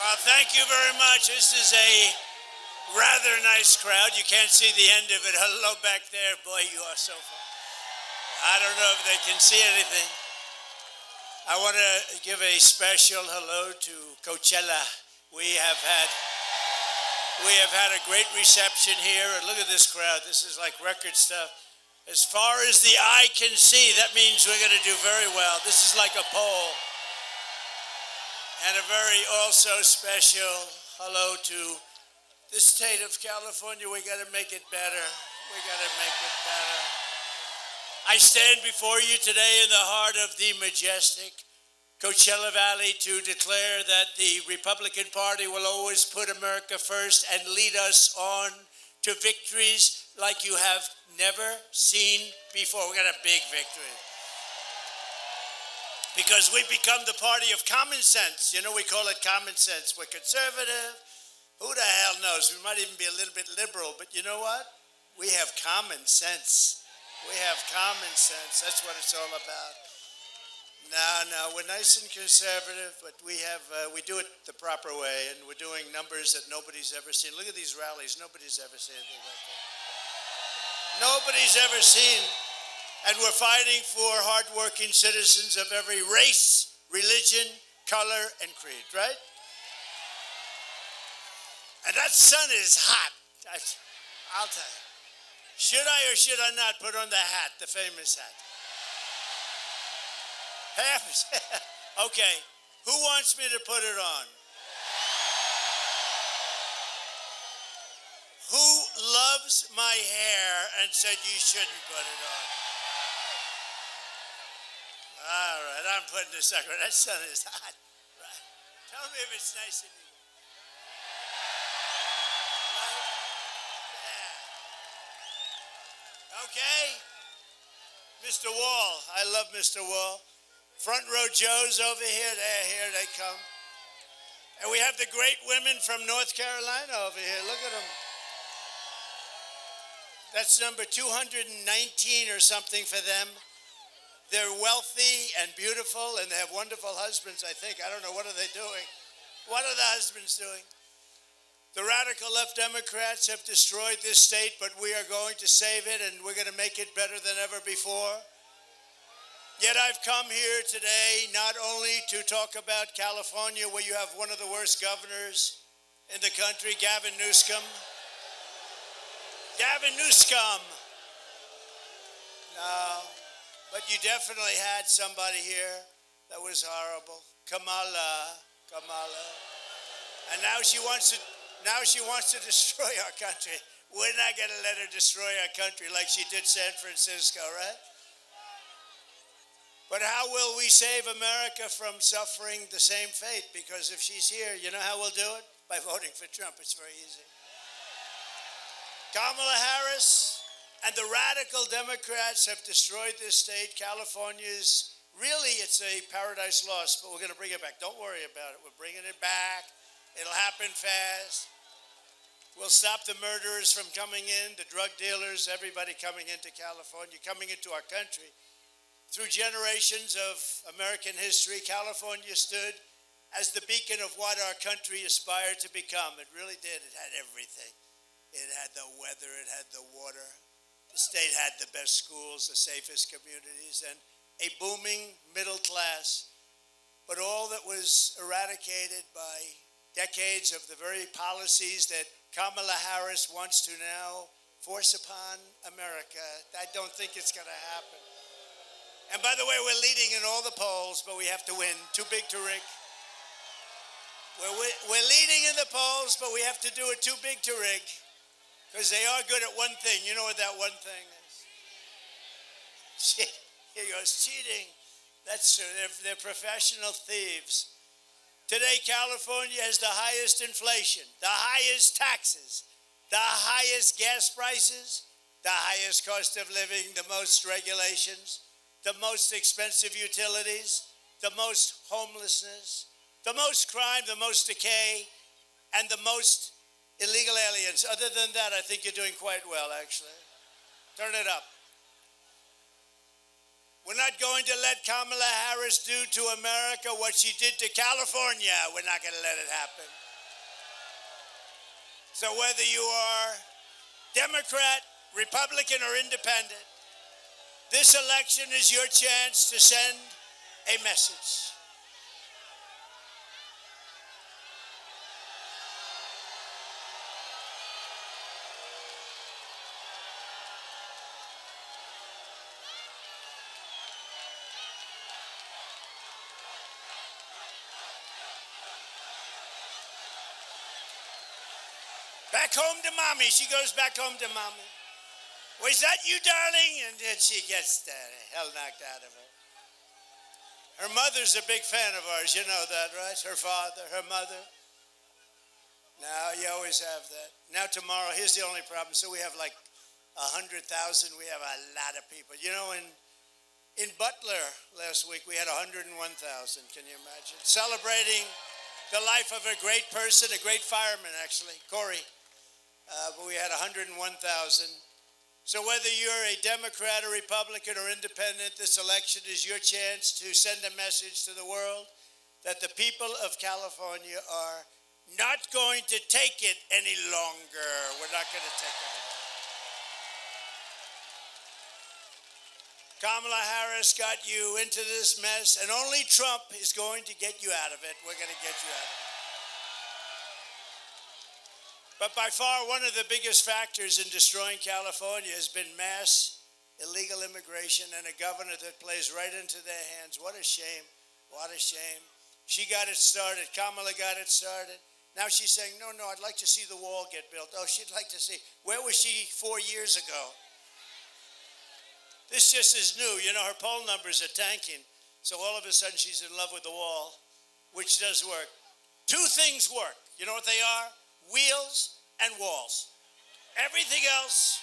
Well, thank you very much. This is a rather nice crowd. You can't see the end of it. Hello back there. Boy, you are so far. I don't know if they can see anything. I want to give a special hello to Coachella. We have had a great reception here. And look at this crowd. This is like record stuff. As far as the eye can see, that means we're going to do very well. This is like a poll. And a very also special hello to the state of California. We got to make it better. We got to make it better. I stand before you today in the heart of the majestic Coachella Valley to declare that the Republican Party will always put America first and lead us on to victories like you have never seen before. We got a big victory. Because we become the party of common sense. You know, we call it common sense. We're conservative. Who the hell knows? We might even be a little bit liberal. But you know what? We have common sense. We have common sense. That's what it's all about. No, we're nice and conservative, but we do it the proper way, and we're doing numbers that nobody's ever seen. Look at these rallies. Nobody's ever seen anything like that. Nobody's ever seen. And we're fighting for hardworking citizens of every race, religion, color, and creed, right? And that sun is hot. I'll tell you. Should I or should I not put on the hat, the famous hat? Okay. Who wants me to put it on? Who loves my hair and said you shouldn't put it on? All right, I'm putting this sucker. That sun is hot. Right. Tell me if it's nice in here. Right? Yeah. Okay. Mr. Wall. I love Mr. Wall. Front row Joes over here. Here they come. And we have the great women from North Carolina over here. Look at them. That's number 219 or something for them. They're wealthy and beautiful, and they have wonderful husbands, I think. I don't know. What are they doing? What are the husbands doing? The radical left Democrats have destroyed this state, but we are going to save it, and we're going to make it better than ever before. Yet I've come here today not only to talk about California, where you have one of the worst governors in the country, Gavin Newsom. Gavin Newsom. No. But you definitely had somebody here that was horrible. Kamala. And now she wants to destroy our country. We're not going to let her destroy our country like she did San Francisco, right? But how will we save America from suffering the same fate? Because if she's here, you know how we'll do it? By voting for Trump. It's very easy. Kamala Harris and the radical Democrats have destroyed this state. California's, really, it's a paradise lost, but we're going to bring it back. Don't worry about it. We're bringing it back. It'll happen fast. We'll stop the murderers from coming in, the drug dealers, everybody coming into California, coming into our country. Through generations of American history, California stood as the beacon of what our country aspired to become. It really did. It had everything. It had the weather. It had the water. The state had the best schools, the safest communities, and a booming middle class. But all that was eradicated by decades of the very policies that Kamala Harris wants to now force upon America. I don't think it's going to happen. And by the way, we're leading in all the polls, but we have to win. Too big to rig. We're leading in the polls, but we have to do it too big to rig. Because they are good at one thing. You know what that one thing is? Here goes cheating. That's true. They're professional thieves. Today, California has the highest inflation, the highest taxes, the highest gas prices, the highest cost of living, the most regulations, the most expensive utilities, the most homelessness, the most crime, the most decay, and the most illegal aliens. Other than that, I think you're doing quite well, actually. Turn it up. We're not going to let Kamala Harris do to America what she did to California. We're not going to let it happen. So whether you are Democrat, Republican, or Independent, this election is your chance to send a message. Back home to mommy. She goes back home to mommy. Was that you, darling? And then she gets the hell knocked out of her. Her mother's a big fan of ours. You know that, right? Her father, her mother. Now, you always have that. Now, tomorrow, here's the only problem. So we have like 100,000. We have a lot of people. You know, in Butler last week, we had 101,000. Can you imagine? Celebrating the life of a great person, a great fireman, actually, Corey. But we had 101,000. So whether you're a Democrat or Republican or Independent, this election is your chance to send a message to the world that the people of California are not going to take it any longer. We're not going to take it any longer. Kamala Harris got you into this mess, and only Trump is going to get you out of it. We're going to get you out of it. But by far, one of the biggest factors in destroying California has been mass illegal immigration and a governor that plays right into their hands. What a shame. What a shame. She got it started. Kamala got it started. Now she's saying, no, I'd like to see the wall get built. Oh, she'd like to see. Where was she 4 years ago? This just is new. You know, her poll numbers are tanking. So all of a sudden she's in love with the wall, which does work. Two things work. You know what they are? Wheels and walls. Everything else,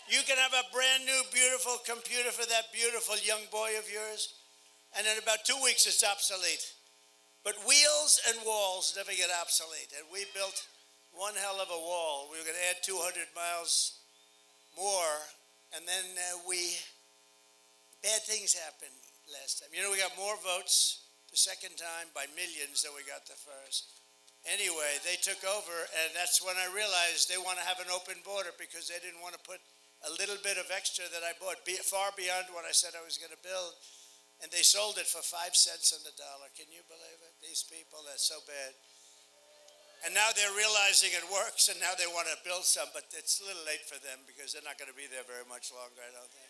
you can have a brand new, beautiful computer for that beautiful young boy of yours, and in about 2 weeks it's obsolete. But wheels and walls never get obsolete. And we built one hell of a wall. We were going to add 200 miles more, and then bad things happened last time. You know, we got more votes the second time by millions than we got the first. Anyway, they took over, and that's when I realized they want to have an open border because they didn't want to put a little bit of extra that I bought, far beyond what I said I was going to build, and they sold it for 5 cents on the dollar. Can you believe it? These people, that's so bad. And now they're realizing it works, and now they want to build some, but it's a little late for them because they're not going to be there very much longer, I don't think.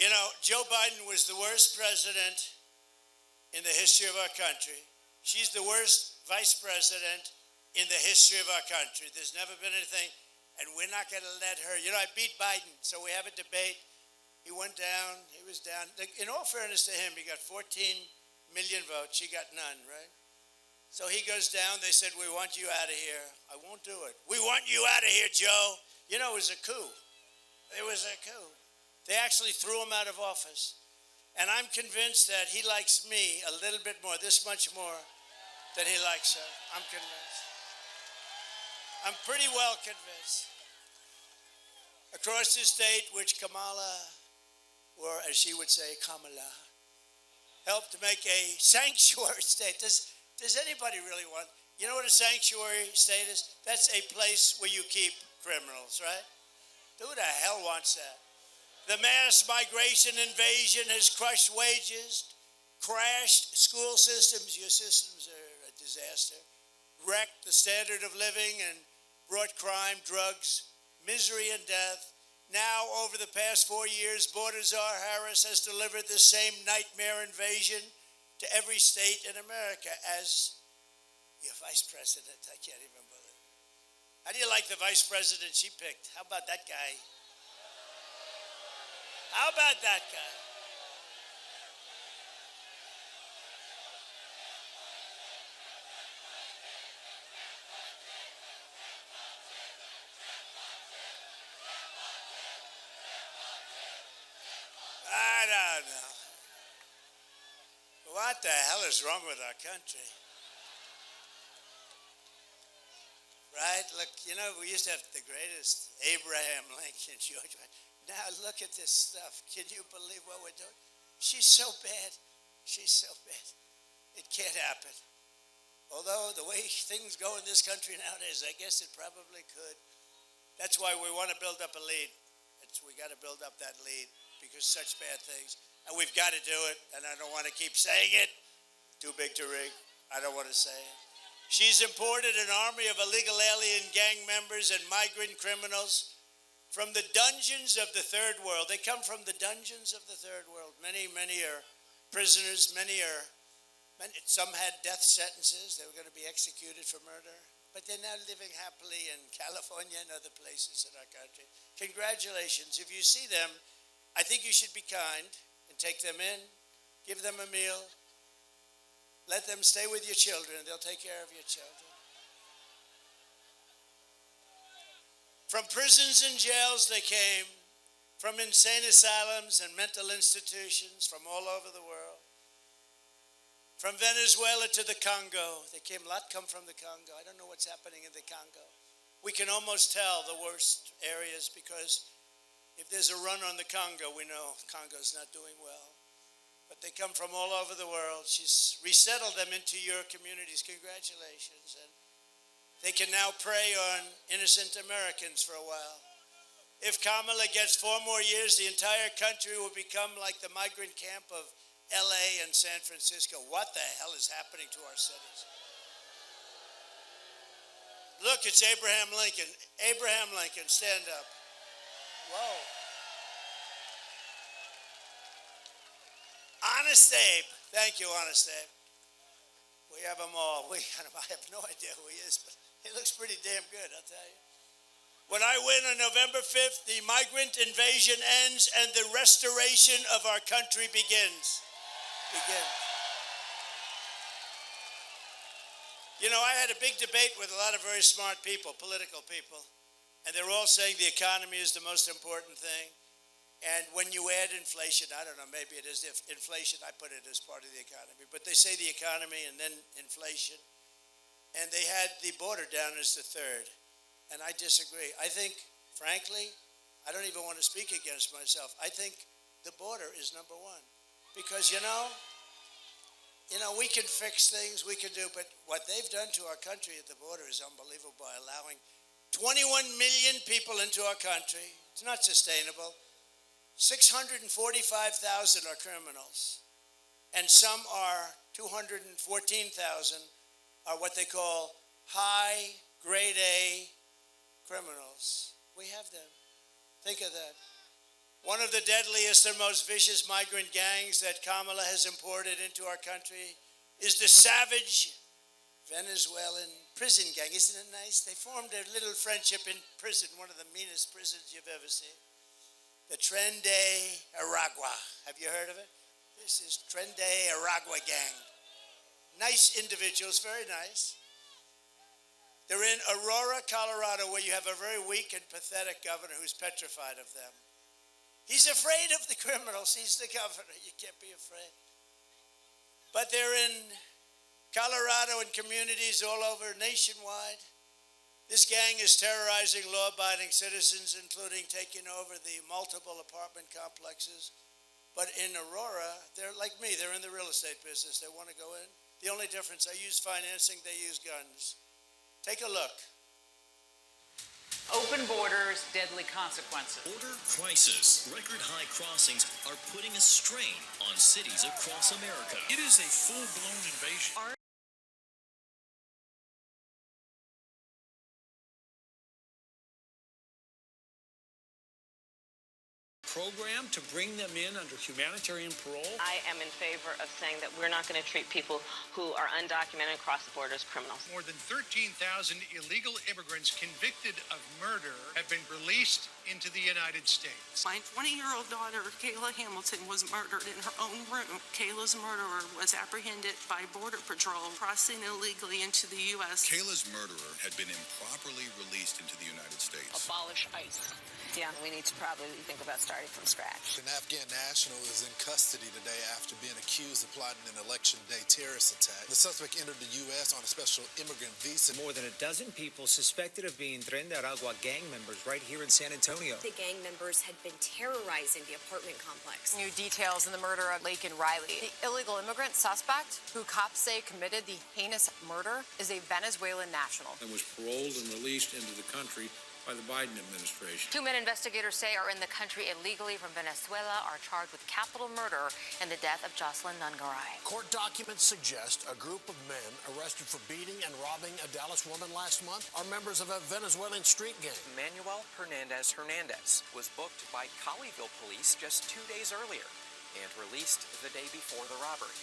You know, Joe Biden was the worst president in the history of our country. She's the worst vice president in the history of our country. There's never been anything, and we're not going to let her. You know, I beat Biden, so we have a debate. He went down, he was down. In all fairness to him, he got 14 million votes. She got none, right? So he goes down. They said, we want you out of here. I won't do it. We want you out of here, Joe. You know, it was a coup. It was a coup. They actually threw him out of office. And I'm convinced that he likes me a little bit more, this much more, than he likes her. I'm convinced. I'm pretty well convinced. Across the state, which Kamala, or as she would say, Kamala, helped make a sanctuary state. Does anybody really want, you know what a sanctuary state is? That's a place where you keep criminals, right? Who the hell wants that? The mass migration invasion has crushed wages, crashed school systems. Your systems are a disaster. Wrecked the standard of living and brought crime, drugs, misery, and death. Now, over the past 4 years, Border Czar Harris has delivered the same nightmare invasion to every state in America as your vice president. I can't even believe it. How do you like the vice president she picked? How about that guy? How about that guy? I don't know. What the hell is wrong with our country? Right? Look, you know, we used to have the greatest, Abraham Lincoln, George. Now look at this stuff. Can you believe what we're doing? She's so bad. She's so bad. It can't happen. Although the way things go in this country nowadays, I guess it probably could. That's why we want to build up a lead. We got to build up that lead because such bad things. And we've got to do it, and I don't want to keep saying it. Too big to rig. I don't want to say it. She's imported an army of illegal alien gang members and migrant criminals from the dungeons of the third world. They come from the dungeons of the third world. Many are prisoners. Some had death sentences. They were going to be executed for murder. But they're now living happily in California and other places in our country. Congratulations. If you see them, I think you should be kind and take them in, give them a meal, let them stay with your children. They'll take care of your children. From prisons and jails they came, from insane asylums and mental institutions from all over the world. From Venezuela to the Congo. They came, a lot come from the Congo. I don't know what's happening in the Congo. We can almost tell the worst areas because if there's a run on the Congo, we know Congo's not doing well. But they come from all over the world. She's resettled them into your communities. Congratulations. And they can now prey on innocent Americans for a while. If Kamala gets 4 more years, the entire country will become like the migrant camp of LA and San Francisco. What the hell is happening to our cities? Look, it's Abraham Lincoln. Abraham Lincoln, stand up. Whoa. Honest Abe. Thank you, Honest Abe. We have them all. I have no idea who he is, but he looks pretty damn good, I'll tell you. When I win on November 5th, the migrant invasion ends and the restoration of our country begins. You know, I had a big debate with a lot of very smart people, political people, and they're all saying the economy is the most important thing. And when you add inflation, I don't know, maybe it is inflation, I put it as part of the economy, but they say the economy and then inflation. And they had the border down as the third. And I disagree. I think, frankly, I don't even want to speak against myself. I think the border is number one. Because, you know, we can fix things, we can do, but what they've done to our country at the border is unbelievable by allowing 21 million people into our country. It's not sustainable. 645,000 are criminals, and some are 214,000 are what they call high grade A criminals. We have them. Think of that. One of the deadliest and most vicious migrant gangs that Kamala has imported into our country is the savage Venezuelan prison gang. Isn't it nice? They formed a little friendship in prison, one of the meanest prisons you've ever seen. The Tren de Aragua. Have you heard of it? This is Tren de Aragua gang. Nice individuals, very nice. They're in Aurora, Colorado, where you have a very weak and pathetic governor who's petrified of them. He's afraid of the criminals. He's the governor. You can't be afraid. But they're in Colorado and communities all over nationwide. This gang is terrorizing law-abiding citizens, including taking over the multiple apartment complexes. But in Aurora, they're like me. They're in the real estate business. They want to go in. The only difference, I use financing, they use guns. Take a look. Open borders, deadly consequences. Border crisis. Record high crossings are putting a strain on cities across America. It is a full-blown invasion. Program to bring them in under humanitarian parole. I am in favor of saying that we're not going to treat people who are undocumented across the border as criminals. More than 13,000 illegal immigrants convicted of murder have been released into the United States. My 20-year-old daughter, Kayla Hamilton, was murdered in her own room. Kayla's murderer was apprehended by Border Patrol crossing illegally into the U.S. Kayla's murderer had been improperly released into the United States. Abolish ICE. Yeah, we need to probably think about starting started from scratch. An Afghan national is in custody today after being accused of plotting an election day terrorist attack. The suspect entered the U.S. on a special immigrant visa. More than a dozen people suspected of being Tren de Aragua gang members right here in San Antonio. The gang members had been terrorizing the apartment complex. New details in the murder of Laken Riley. The illegal immigrant suspect, who cops say committed the heinous murder, is a Venezuelan national. And was paroled and released into the country by the Biden administration. 2 men investigators say are in the country illegally from Venezuela are charged with capital murder in the death of Jocelyn Nungaray. Court documents suggest a group of men arrested for beating and robbing a Dallas woman last month are members of a Venezuelan street gang. Manuel Hernandez was booked by Colleyville police just 2 days earlier and released the day before the robbery.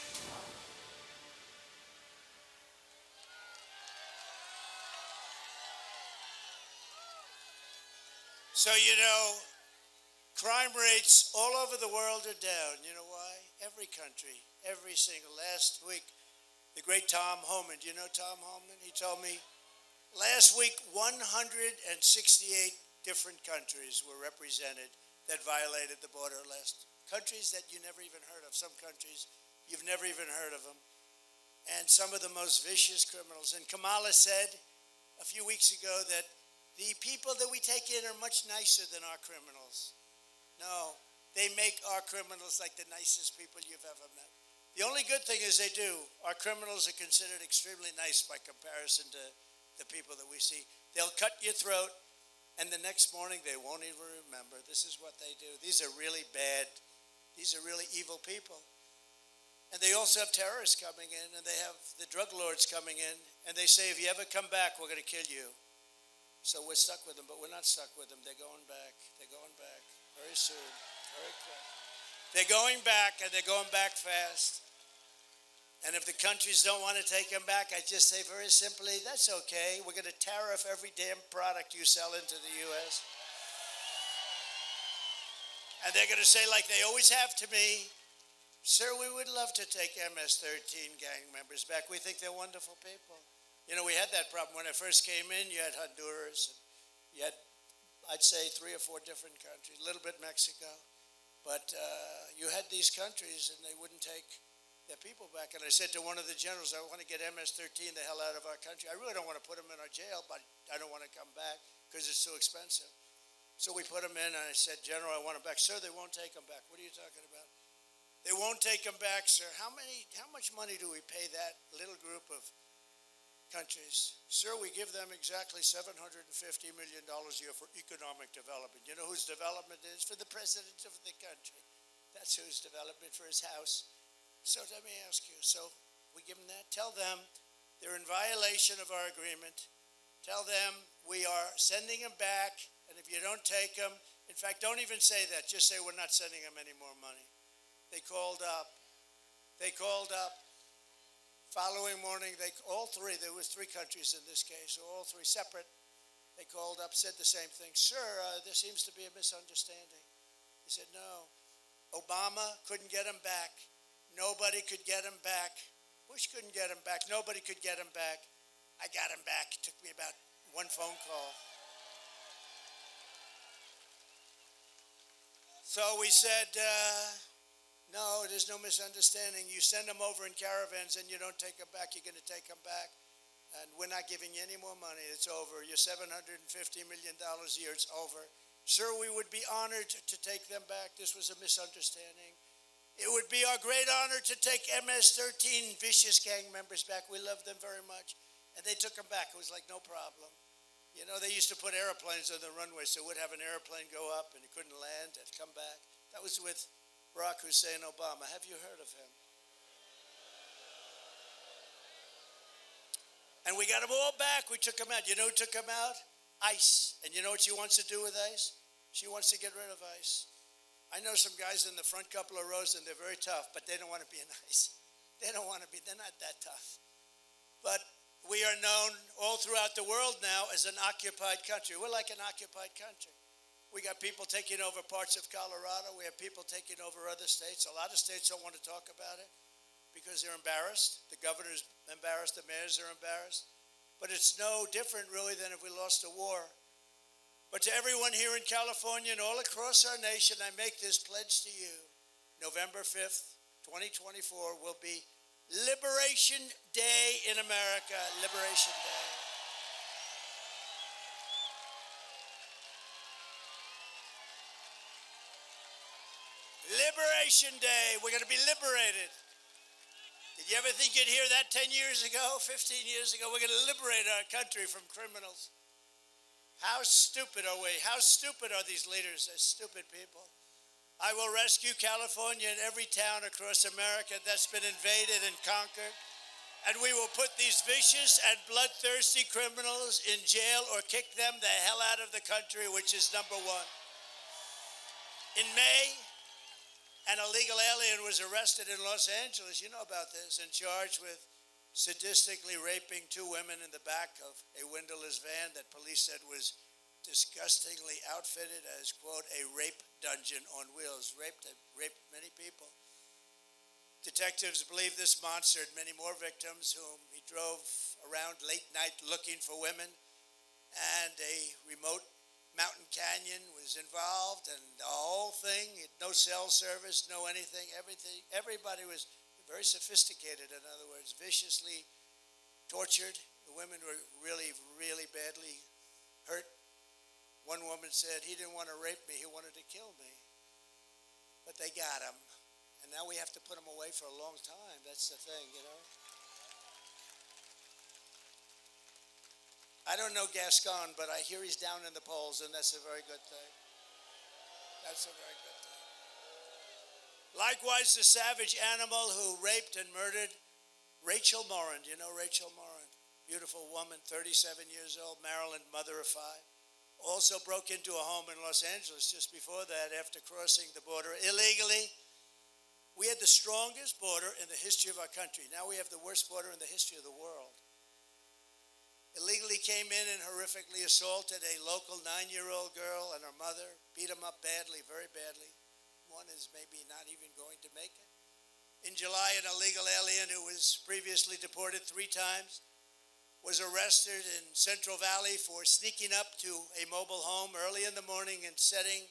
So, crime rates all over the world are down. You know why? Every country, every single. Last week, the great Tom Homan, do you know Tom Homan? He told me last week 168 different countries were represented that violated the border. Countries that you never even heard of. Some countries, you've never even heard of them. And some of the most vicious criminals. And Kamala said a few weeks ago that the people that we take in are much nicer than our criminals. No, they make our criminals like the nicest people you've ever met. The only good thing is they do. Our criminals are considered extremely nice by comparison to the people that we see. They'll cut your throat, and the next morning they won't even remember. This is what they do. These are really bad. These are really evil people. And they also have terrorists coming in, and they have the drug lords coming in, and they say, if you ever come back, we're going to kill you. So we're stuck with them, but we're not stuck with them. They're going back. They're going back very soon, very quick. They're going back, and they're going back fast. And if the countries don't want to take them back, I just say very simply, that's okay. We're going to tariff every damn product you sell into the U.S. And they're going to say, like they always have to me, sir, we would love to take MS-13 gang members back. We think they're wonderful people. We had that problem when I first came in. You had Honduras, and you had, I'd say, 3 or 4 different countries, a little bit Mexico. But you had these countries, and they wouldn't take their people back. And I said to one of the generals, I want to get MS-13 the hell out of our country. I really don't want to put them in our jail, but I don't want to come back because it's too expensive. So we put them in, and I said, General, I want them back. Sir, they won't take them back. What are you talking about? They won't take them back, sir. How much money do we pay that little group of countries? Sir, we give them exactly $750 million a year for economic development. You know whose development is? For the president of the country. That's whose development, for his house. So let me ask you, so we give them that? Tell them they're in violation of our agreement. Tell them we are sending them back, and if you don't take them, in fact, don't even say that. Just say we're not sending them any more money. They called up. Following morning, all three, there was 3 countries in this case, all 3 separate. They called up, said the same thing. Sir, there seems to be a misunderstanding. He said, no, Obama couldn't get him back. Nobody could get him back. Bush couldn't get him back. Nobody could get him back. I got him back. It took me about 1 phone call. So we said, no, there's no misunderstanding. You send them over in caravans and you don't take them back, you're going to take them back. And we're not giving you any more money. It's over. Your $750 million a year, it's over. Sir, we would be honored to take them back. This was a misunderstanding. It would be our great honor to take MS-13 vicious gang members back. We love them very much. And they took them back. It was like no problem. They used to put airplanes on the runway, so we'd have an airplane go up and it couldn't land and come back. That was with Barack Hussein Obama. Have you heard of him? And we got them all back. We took them out. You know who took them out? ICE. And you know what she wants to do with ICE? She wants to get rid of ICE. I know some guys in the front couple of rows, and they're very tough, but they don't want to be in ICE. They're not that tough. But we are known all throughout the world now as an occupied country. We're like an occupied country. We got people taking over parts of Colorado. We have people taking over other states. A lot of states don't want to talk about it because they're embarrassed. The governor's embarrassed. The mayors are embarrassed. But it's no different, really, than if we lost a war. But to everyone here in California and all across our nation, I make this pledge to you. November 5th, 2024 will be Liberation Day in America. Liberation Day. Liberation Day. We're going to be liberated. Did you ever think you'd hear that 10 years ago, 15 years ago? We're going to liberate our country from criminals. How stupid are we? How stupid are these leaders? They're stupid people. I will rescue California and every town across America that's been invaded and conquered. And we will put these vicious and bloodthirsty criminals in jail or kick them the hell out of the country, which is number one. In May, an illegal alien was arrested in Los Angeles, you know about this, and charged with sadistically raping two women in the back of a windowless van that police said was disgustingly outfitted as, quote, a rape dungeon on wheels. Raped many people. Detectives believe this monster had many more victims whom he drove around late night looking for women, and a remote mountain canyon was involved, and the whole thing, no cell service, no anything, everything. Everybody was very sophisticated, in other words, viciously tortured. The women were really, really badly hurt. One woman said, he didn't want to rape me, he wanted to kill me. But they got him. And now we have to put him away for a long time. That's the thing, you know. I don't know Gascon, but I hear he's down in the polls, and that's a very good thing. That's a very good thing. Likewise, the savage animal who raped and murdered Rachel Morin. You know Rachel Morin? Beautiful woman, 37 years old, Maryland, mother of five. Also broke into a home in Los Angeles just before that after crossing the border illegally. We had the strongest border in the history of our country. Now we have the worst border in the history of the world. Illegally came in and horrifically assaulted a local 9-year-old girl and her mother, beat them up badly, very badly. One is maybe not even going to make it. In July, an illegal alien who was previously deported 3 times was arrested in Central Valley for sneaking up to a mobile home early in the morning and setting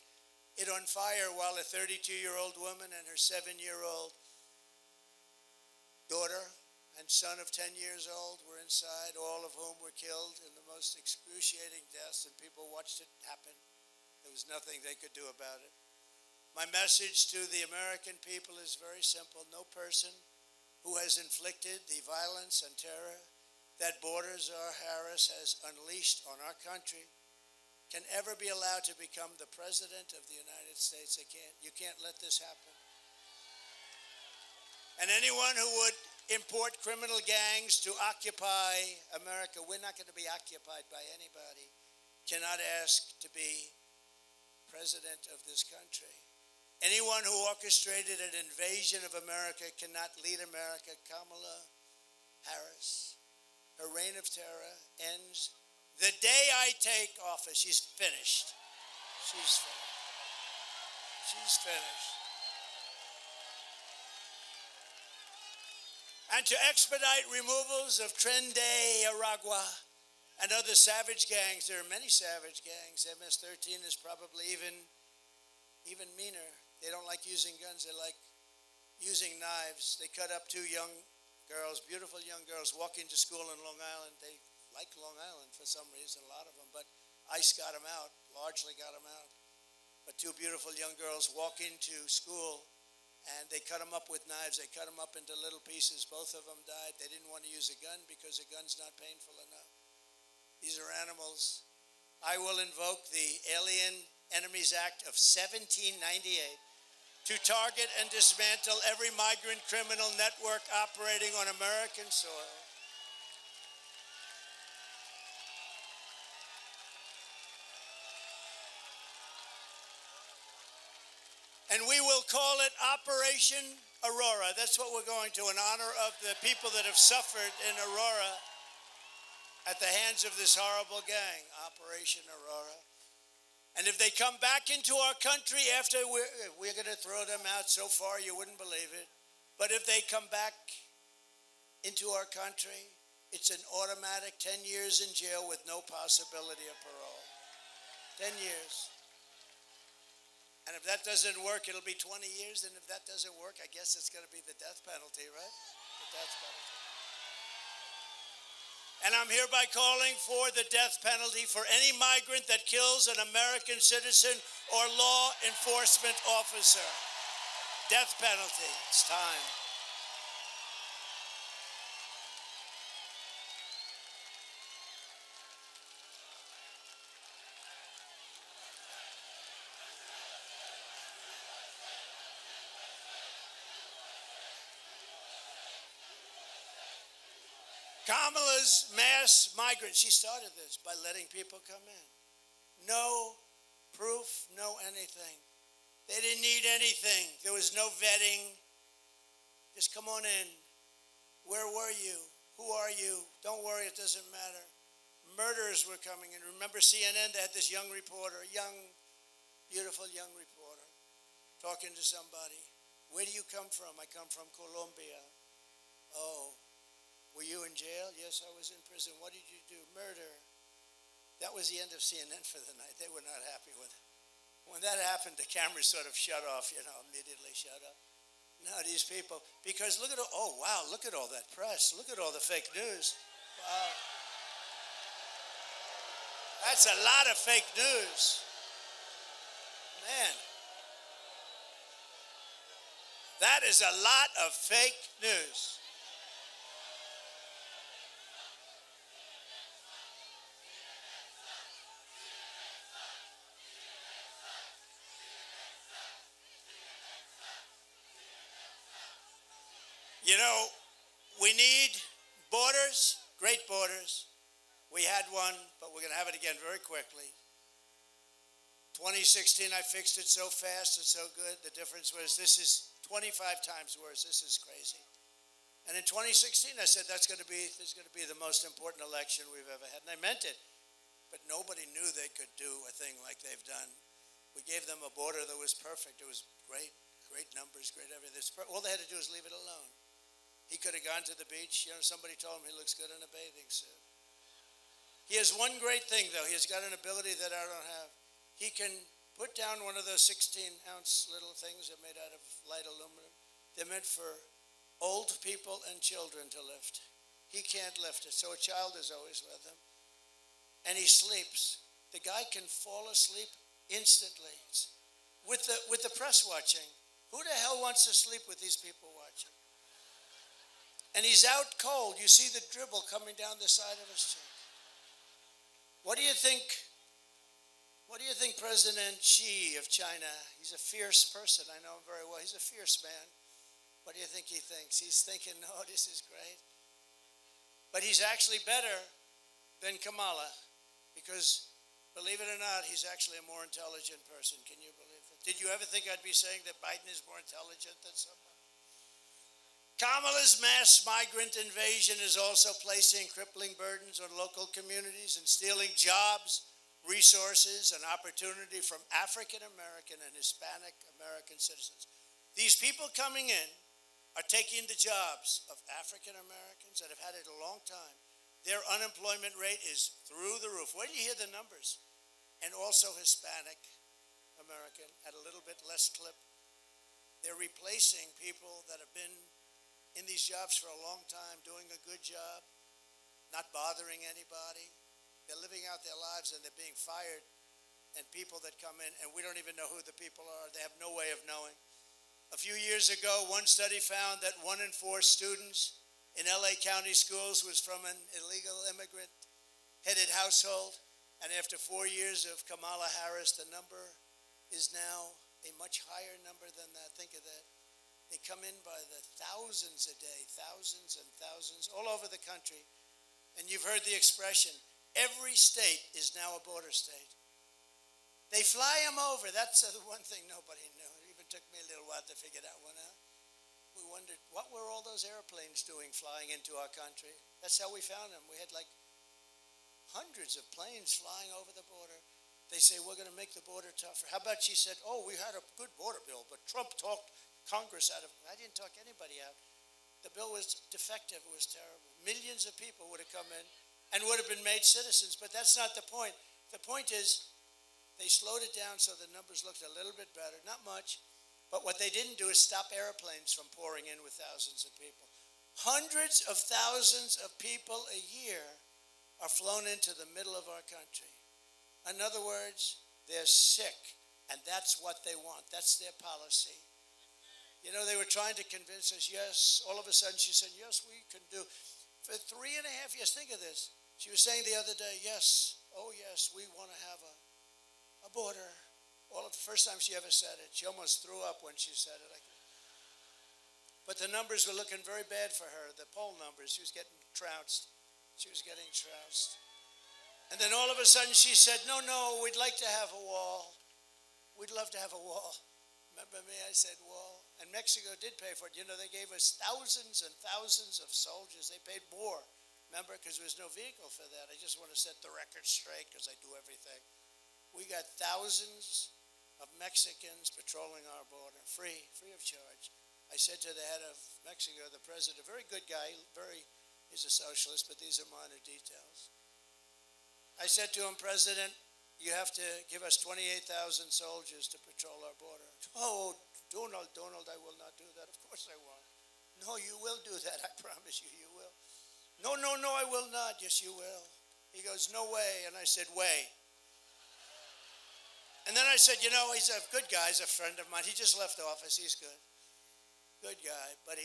it on fire while a 32-year-old woman and her 7-year-old daughter and son of 10 years old were inside, all of whom were killed in the most excruciating deaths, and people watched it happen. There was nothing they could do about it. My message to the American people is very simple. No person who has inflicted the violence and terror that Baltazar Harris has unleashed on our country can ever be allowed to become the President of the United States. You can't let this happen. And anyone who would import criminal gangs to occupy America, we're not going to be occupied by anybody, cannot ask to be president of this country. Anyone who orchestrated an invasion of America cannot lead America. Kamala Harris, her reign of terror ends the day I take office. She's finished. She's finished. She's finished. And to expedite removals of Tren de Aragua and other savage gangs. There are many savage gangs. MS-13 is probably even meaner. They don't like using guns. They like using knives. They cut up 2 young girls, beautiful young girls, walking to school in Long Island. They like Long Island for some reason, a lot of them. But ICE got them out, largely got them out. But 2 beautiful young girls walking to school, and they cut them up with knives. They cut them up into little pieces. Both of them died. They didn't want to use a gun because a gun's not painful enough. These are animals. I will invoke the Alien Enemies Act of 1798 to target and dismantle every migrant criminal network operating on American soil. And we will call it Operation Aurora. That's what we're going to, in honor of the people that have suffered in Aurora at the hands of this horrible gang, Operation Aurora. And if they come back into our country after we're going to throw them out so far, you wouldn't believe it. But if they come back into our country, it's an automatic 10 years in jail with no possibility of parole. 10 years. And if that doesn't work, it'll be 20 years. And if that doesn't work, I guess it's going to be the death penalty, right? The death penalty. And I'm hereby calling for the death penalty for any migrant that kills an American citizen or law enforcement officer. Death penalty. It's time. Kamala's mass migrant, she started this by letting people come in. No proof, no anything. They didn't need anything. There was no vetting. Just come on in. Where were you? Who are you? Don't worry, it doesn't matter. Murderers were coming in. Remember CNN, they had this young reporter, a young, beautiful young reporter, talking to somebody. Where do you come from? I come from Colombia. Oh. Were you in jail? Yes, I was in prison. What did you do? Murder. That was the end of CNN for the night. They were not happy with it. When that happened, the cameras sort of shut off, immediately shut up. Now these people, because look at all that press. Look at all the fake news. Wow. That's a lot of fake news. Man. That is a lot of fake news. We need borders, great borders. We had one, but we're going to have it again very quickly. 2016, I fixed it so fast and so good. The difference was this is 25 times worse. This is crazy. And in 2016, I said this is going to be the most important election we've ever had. And I meant it. But nobody knew they could do a thing like they've done. We gave them a border that was perfect. It was great numbers, great everything. All they had to do was leave it alone. He could have gone to the beach. Somebody told him he looks good in a bathing suit. He has one great thing, though. He has got an ability that I don't have. He can put down one of those 16-ounce little things that are made out of light aluminum. They're meant for old people and children to lift. He can't lift it, so a child is always with him. And he sleeps. The guy can fall asleep instantly with the press watching. Who the hell wants to sleep with these people watching? And he's out cold. You see the dribble coming down the side of his cheek. What do you think President Xi of China, he's a fierce person. I know him very well. He's a fierce man. What do you think he thinks? He's thinking, oh, this is great. But he's actually better than Kamala because, believe it or not, he's actually a more intelligent person. Can you believe that? Did you ever think I'd be saying that Biden is more intelligent than someone? Kamala's mass migrant invasion is also placing crippling burdens on local communities and stealing jobs, resources, and opportunity from African American and Hispanic American citizens. These people coming in are taking the jobs of African Americans that have had it a long time. Their unemployment rate is through the roof. Where do you hear the numbers? And also Hispanic American at a little bit less clip. They're replacing people that have been in these jobs for a long time, doing a good job, not bothering anybody. They're living out their lives and they're being fired. And people that come in, and we don't even know who the people are. They have no way of knowing. A few years ago, one study found that 1 in 4 students in LA County schools was from an illegal immigrant-headed household. And after 4 years of Kamala Harris, the number is now a much higher number than that. Think of that. They come in by the thousands a day, thousands and thousands, all over the country. And you've heard the expression, every state is now a border state. They fly them over. That's the one thing nobody knew. It even took me a little while to figure that one out. We wondered, what were all those airplanes doing flying into our country? That's how we found them. We had like hundreds of planes flying over the border. They say, we're going to make the border tougher. How about she said, oh, we had a good border bill, but Trump talked Congress out of it. I didn't talk anybody out. The bill was defective. It was terrible. Millions of people would have come in and would have been made citizens, but that's not the point. The point is, They slowed it down so the numbers looked a little bit better, not much. But what they didn't do is stop airplanes from pouring in with thousands of people. Hundreds of thousands of people a year are flown into the middle of our country. In other words, they're sick, and that's what they want. That's their policy. You know, they were trying to convince us, yes. All of a sudden she said, yes, we can do. For 3.5 years, think of this. She was saying the other day, yes, oh yes, we want to have a border. All of the first time she ever said it, she almost threw up when she said it. But the numbers were looking very bad for her, the poll numbers. She was getting trounced. She was getting trounced. And then all of a sudden she said, no, we'd like to have a wall. We'd love to have a wall. Remember me? I said wall. And Mexico did pay for it. You know, they gave us thousands and thousands of soldiers. They paid more, remember, because there was no vehicle for that. I just want to set the record straight because I do everything. We got thousands of Mexicans patrolling our border, free of charge. I said to the head of Mexico, the president, a very good guy, he's a socialist, but these are minor details. I said to him, President, you have to give us 28,000 soldiers to patrol our border. Oh, Donald, I will not do that. Of course I won't. No, you will do that. I promise you, you will. No, I will not. Yes, you will. He goes, no way. And I said, way. And then I said, you know, he's a good guy. He's a friend of mine. He just left office. He's good. Good guy. But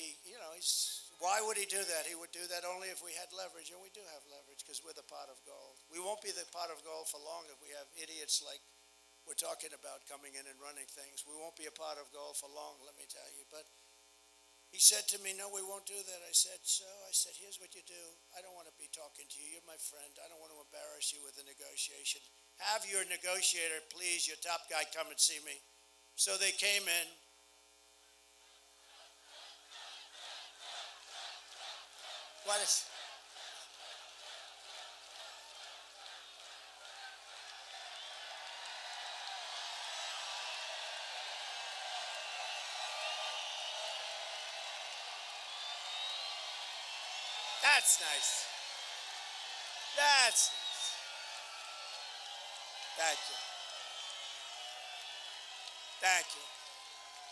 why would he do that? He would do that only if we had leverage. And we do have leverage because we're the pot of gold. We won't be the pot of gold for long if we have idiots like we're talking about coming in and running things. We won't be a pot of gold for long, let me tell you. But he said to me, no, we won't do that. I said, so? I said, here's what you do. I don't want to be talking to you. You're my friend. I don't want to embarrass you with a negotiation. Have your negotiator, please, your top guy, come and see me. So they came in. What is... That's nice. That's nice. Thank you. Thank you.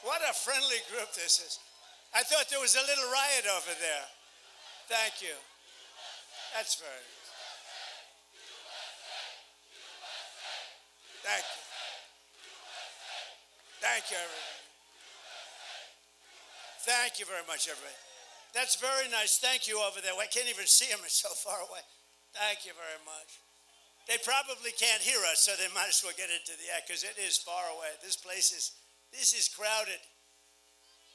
What a friendly group this is. I thought there was a little riot over there. Thank you. That's very nice. Thank you. Thank you, everybody. Thank you very much, everybody. That's very nice. Thank you over there. I can't even see them. It's so far away. Thank you very much. They probably can't hear us, so they might as well get into the act because it is far away. This is crowded.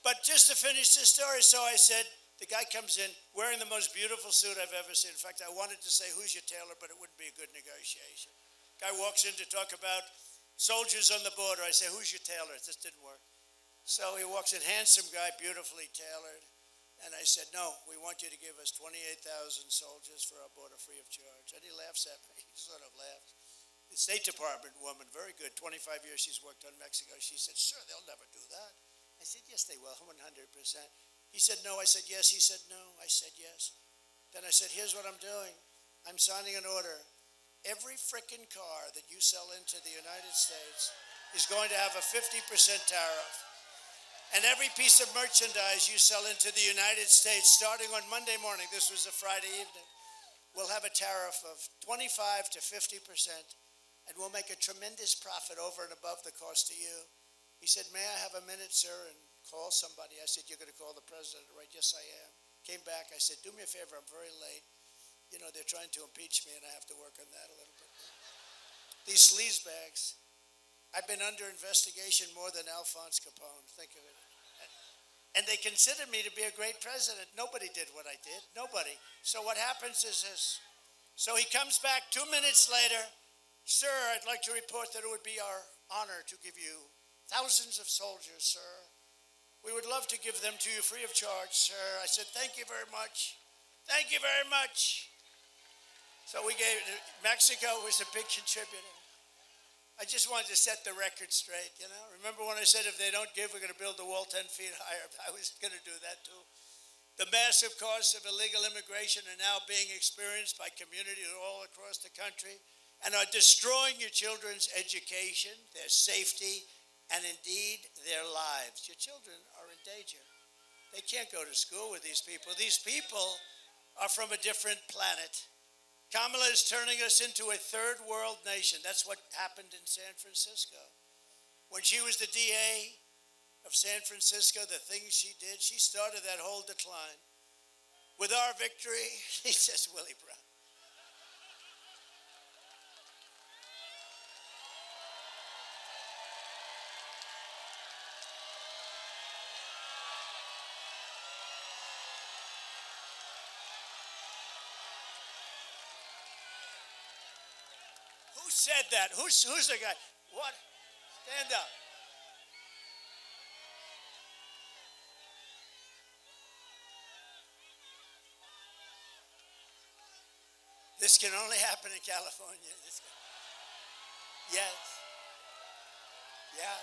But just to finish this story, so I said, the guy comes in wearing the most beautiful suit I've ever seen. In fact, I wanted to say, who's your tailor, but it wouldn't be a good negotiation. Guy walks in to talk about soldiers on the border. I say, who's your tailor? This didn't work. So he walks in, handsome guy, beautifully tailored. And I said, no, we want you to give us 28,000 soldiers for our border free of charge. And he laughs at me. He sort of laughs. The State Department woman, very good, 25 years she's worked on Mexico. She said, sir, they'll never do that. I said, yes, they will, 100%. He said, no. I said, yes. He said, no. I said, yes. Then I said, here's what I'm doing. I'm signing an order. Every frickin' car that you sell into the United States is going to have a 50% tariff. And every piece of merchandise you sell into the United States, starting on Monday morning, this was a Friday evening, will have a tariff of 25 to 50%, and we'll make a tremendous profit over and above the cost to you. He said, may I have a minute, sir, and call somebody? I said, you're going to call the president, right? Yes, I am. Came back. I said, do me a favor. I'm very late. You know, they're trying to impeach me, and I have to work on that a little bit. These sleazebags. I've been under investigation more than Alphonse Capone. Think of it. And they considered me to be a great president. Nobody did what I did. Nobody. So what happens is this. So he comes back 2 minutes later. Sir, I'd like to report that it would be our honor to give you thousands of soldiers, sir. We would love to give them to you free of charge, sir. I said, thank you very much. Thank you very much. So we gave, Mexico was a big contributor. I just wanted to set the record straight, you know. Remember when I said if they don't give, we're going to build the wall 10 feet higher? I was going to do that too. The massive costs of illegal immigration are now being experienced by communities all across the country, and are destroying your children's education, their safety, and indeed their lives. Your children are in danger. They can't go to school with these people. These people are from a different planet. Kamala is turning us into a third world nation. That's what happened in San Francisco. When she was the DA of San Francisco, the things she did, she started that whole decline. With our victory, he says, Willie Brown. Who said that? Who's the guy? What? Stand up. This can only happen in California. Yes. Yeah.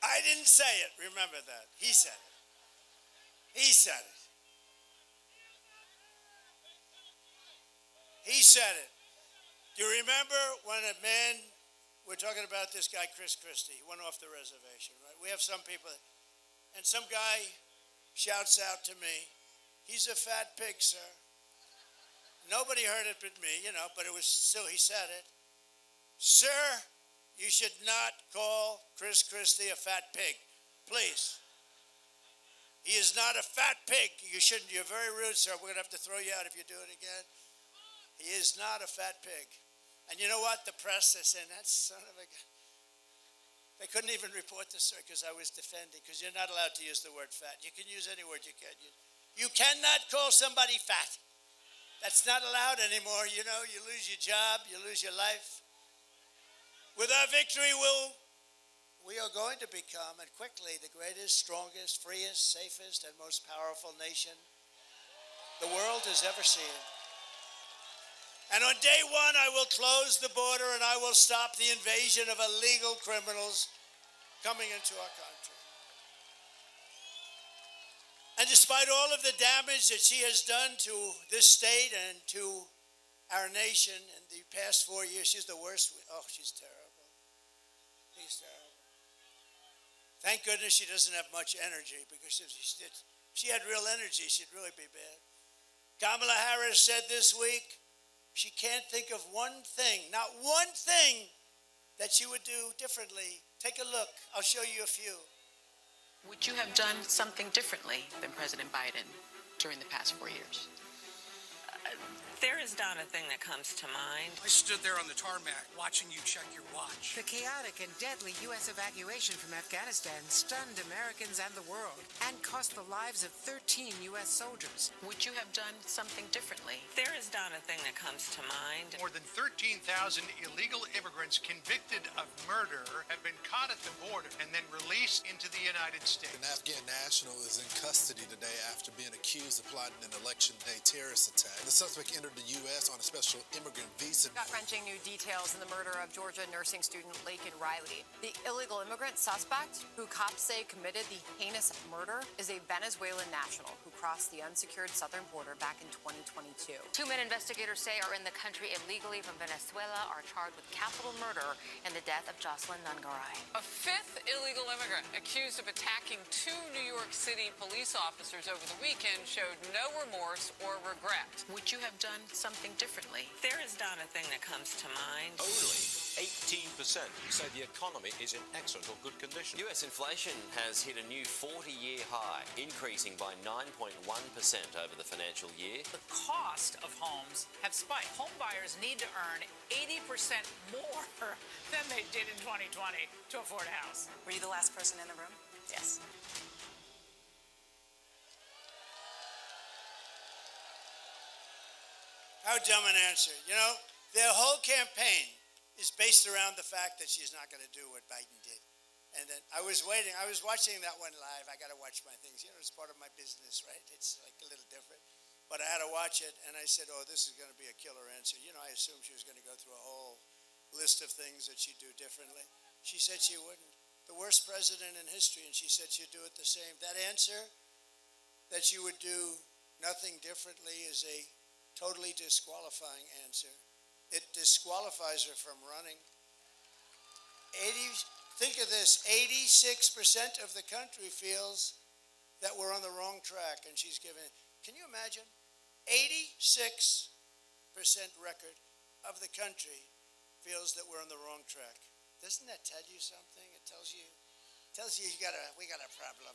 I didn't say it. Remember that. He said it. He said it. He said it. Do you remember when a man, we're talking about this guy, Chris Christie, he went off the reservation, right? We have some people, and some guy shouts out to me, he's a fat pig, sir. Nobody heard it but me, but it was still, he said it. Sir, you should not call Chris Christie a fat pig, please. He is not a fat pig. You shouldn't, you're very rude, sir. We're going to have to throw you out if you do it again. He is not a fat pig. And you know what? The press is saying, that son of a gun. They couldn't even report this, sir, because I was defending, because you're not allowed to use the word fat. You can use any word you can use. You cannot call somebody fat. That's not allowed anymore. You lose your job, you lose your life. With our victory, we are going to become, and quickly, the greatest, strongest, freest, safest, and most powerful nation the world has ever seen. And on day one, I will close the border and I will stop the invasion of illegal criminals coming into our country. And despite all of the damage that she has done to this state and to our nation in the past 4 years, she's the worst. Oh, she's terrible. She's terrible. Thank goodness she doesn't have much energy, because if she had real energy, she'd really be bad. Kamala Harris said this week she can't think of one thing, not one thing, that she would do differently. Take a look. I'll show you a few. Would you have done something differently than President Biden during the past 4 years? There is not a thing that comes to mind. I stood there on the tarmac watching you check your watch. The chaotic and deadly U.S. evacuation from Afghanistan stunned Americans and the world and cost the lives of 13 U.S. soldiers. Would you have done something differently? There is not a thing that comes to mind. More than 13,000 illegal immigrants convicted of murder have been caught at the border and then released into the United States. An Afghan national is in custody today after being accused of plotting an election day terrorist attack. The suspect entered the U.S. on a special immigrant visa. Gut-wrenching new details in the murder of Georgia nursing student Laken Riley. The illegal immigrant suspect, who cops say committed the heinous murder, is a Venezuelan national who crossed the unsecured southern border back in 2022. 2 men investigators say are in the country illegally from Venezuela are charged with capital murder in the death of Jocelyn Nungaray. A fifth illegal immigrant accused of attacking 2 New York City police officers over the weekend showed no remorse or regret. Would you have done something differently? There is not a thing that comes to mind. Only 18% say the economy is in excellent or good condition. U.S. inflation has hit a new 40-year high, increasing by 9.1% over the financial year. The cost of homes have spiked. Home buyers need to earn 80% more than they did in 2020 to afford a house. Were you the last person in the room? Yes. How dumb an answer. Their whole campaign is based around the fact that she's not going to do what Biden did. And then I was waiting. I was watching that one live. I got to watch my things. It's part of my business, right? It's like a little different. But I had to watch it, and I said, oh, this is going to be a killer answer. I assumed she was going to go through a whole list of things that she'd do differently. She said she wouldn't. The worst president in history, and she said she'd do it the same. That answer, that she would do nothing differently, is a totally disqualifying answer. It disqualifies her from running. think of this, 86% of the country feels that we're on the wrong track, and she's given, can you imagine? 86% record of the country feels that we're on the wrong track. Doesn't that tell you something? It tells you we got a problem.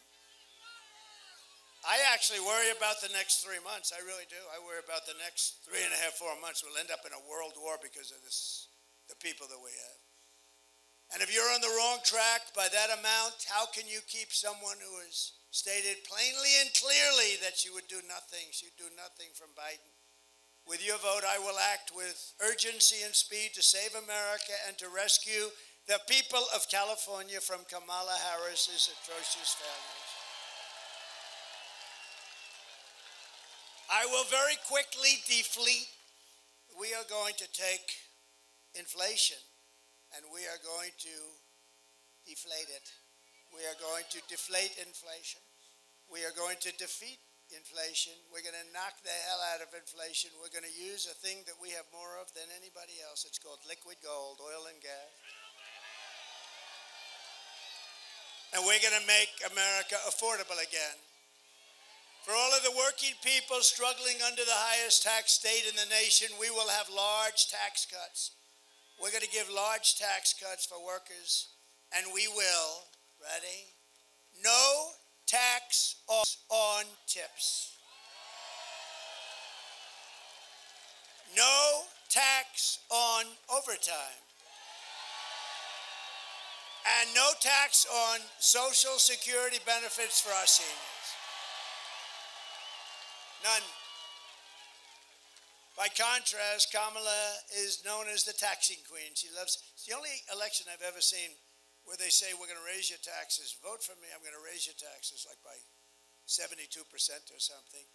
I actually worry about the next 3 months. I really do. I worry about the next 3.5, 4 months. We'll end up in a world war because of this, the people that we have. And if you're on the wrong track by that amount, how can you keep someone who has stated plainly and clearly that she would do nothing? She'd do nothing from Biden. With your vote, I will act with urgency and speed to save America and to rescue the people of California from Kamala Harris's atrocious failures. I will very quickly deflate. We are going to take inflation and we are going to deflate it. We are going to deflate inflation. We are going to defeat inflation. We're going to knock the hell out of inflation. We're going to use a thing that we have more of than anybody else. It's called liquid gold, oil and gas. And we're going to make America affordable again. For all of the working people struggling under the highest tax state in the nation, we will have large tax cuts. We're going to give large tax cuts for workers, and we will, ready? No tax on tips. No tax on overtime. And no tax on Social Security benefits for our seniors. None. By contrast, Kamala is known as the taxing queen. It's the only election I've ever seen where they say, we're going to raise your taxes. Vote for me, I'm going to raise your taxes, like by 72% or something.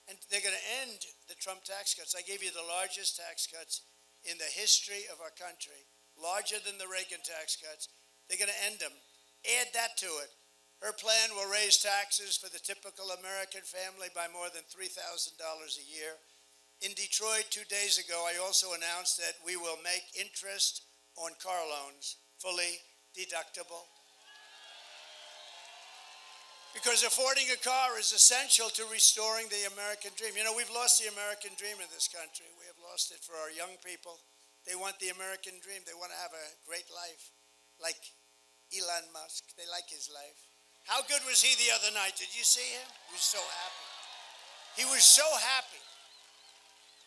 And they're going to end the Trump tax cuts. I gave you the largest tax cuts in the history of our country, larger than the Reagan tax cuts. They're going to end them. Add that to it. Her plan will raise taxes for the typical American family by more than $3,000 a year. In Detroit 2 days ago, I also announced that we will make interest on car loans fully deductible. Because affording a car is essential to restoring the American dream. You know, we've lost the American dream in this country. We have lost it for our young people. They want the American dream. They want to have a great life, like Elon Musk. They like his life. How good was he the other night? Did you see him? He was so happy. He was so happy.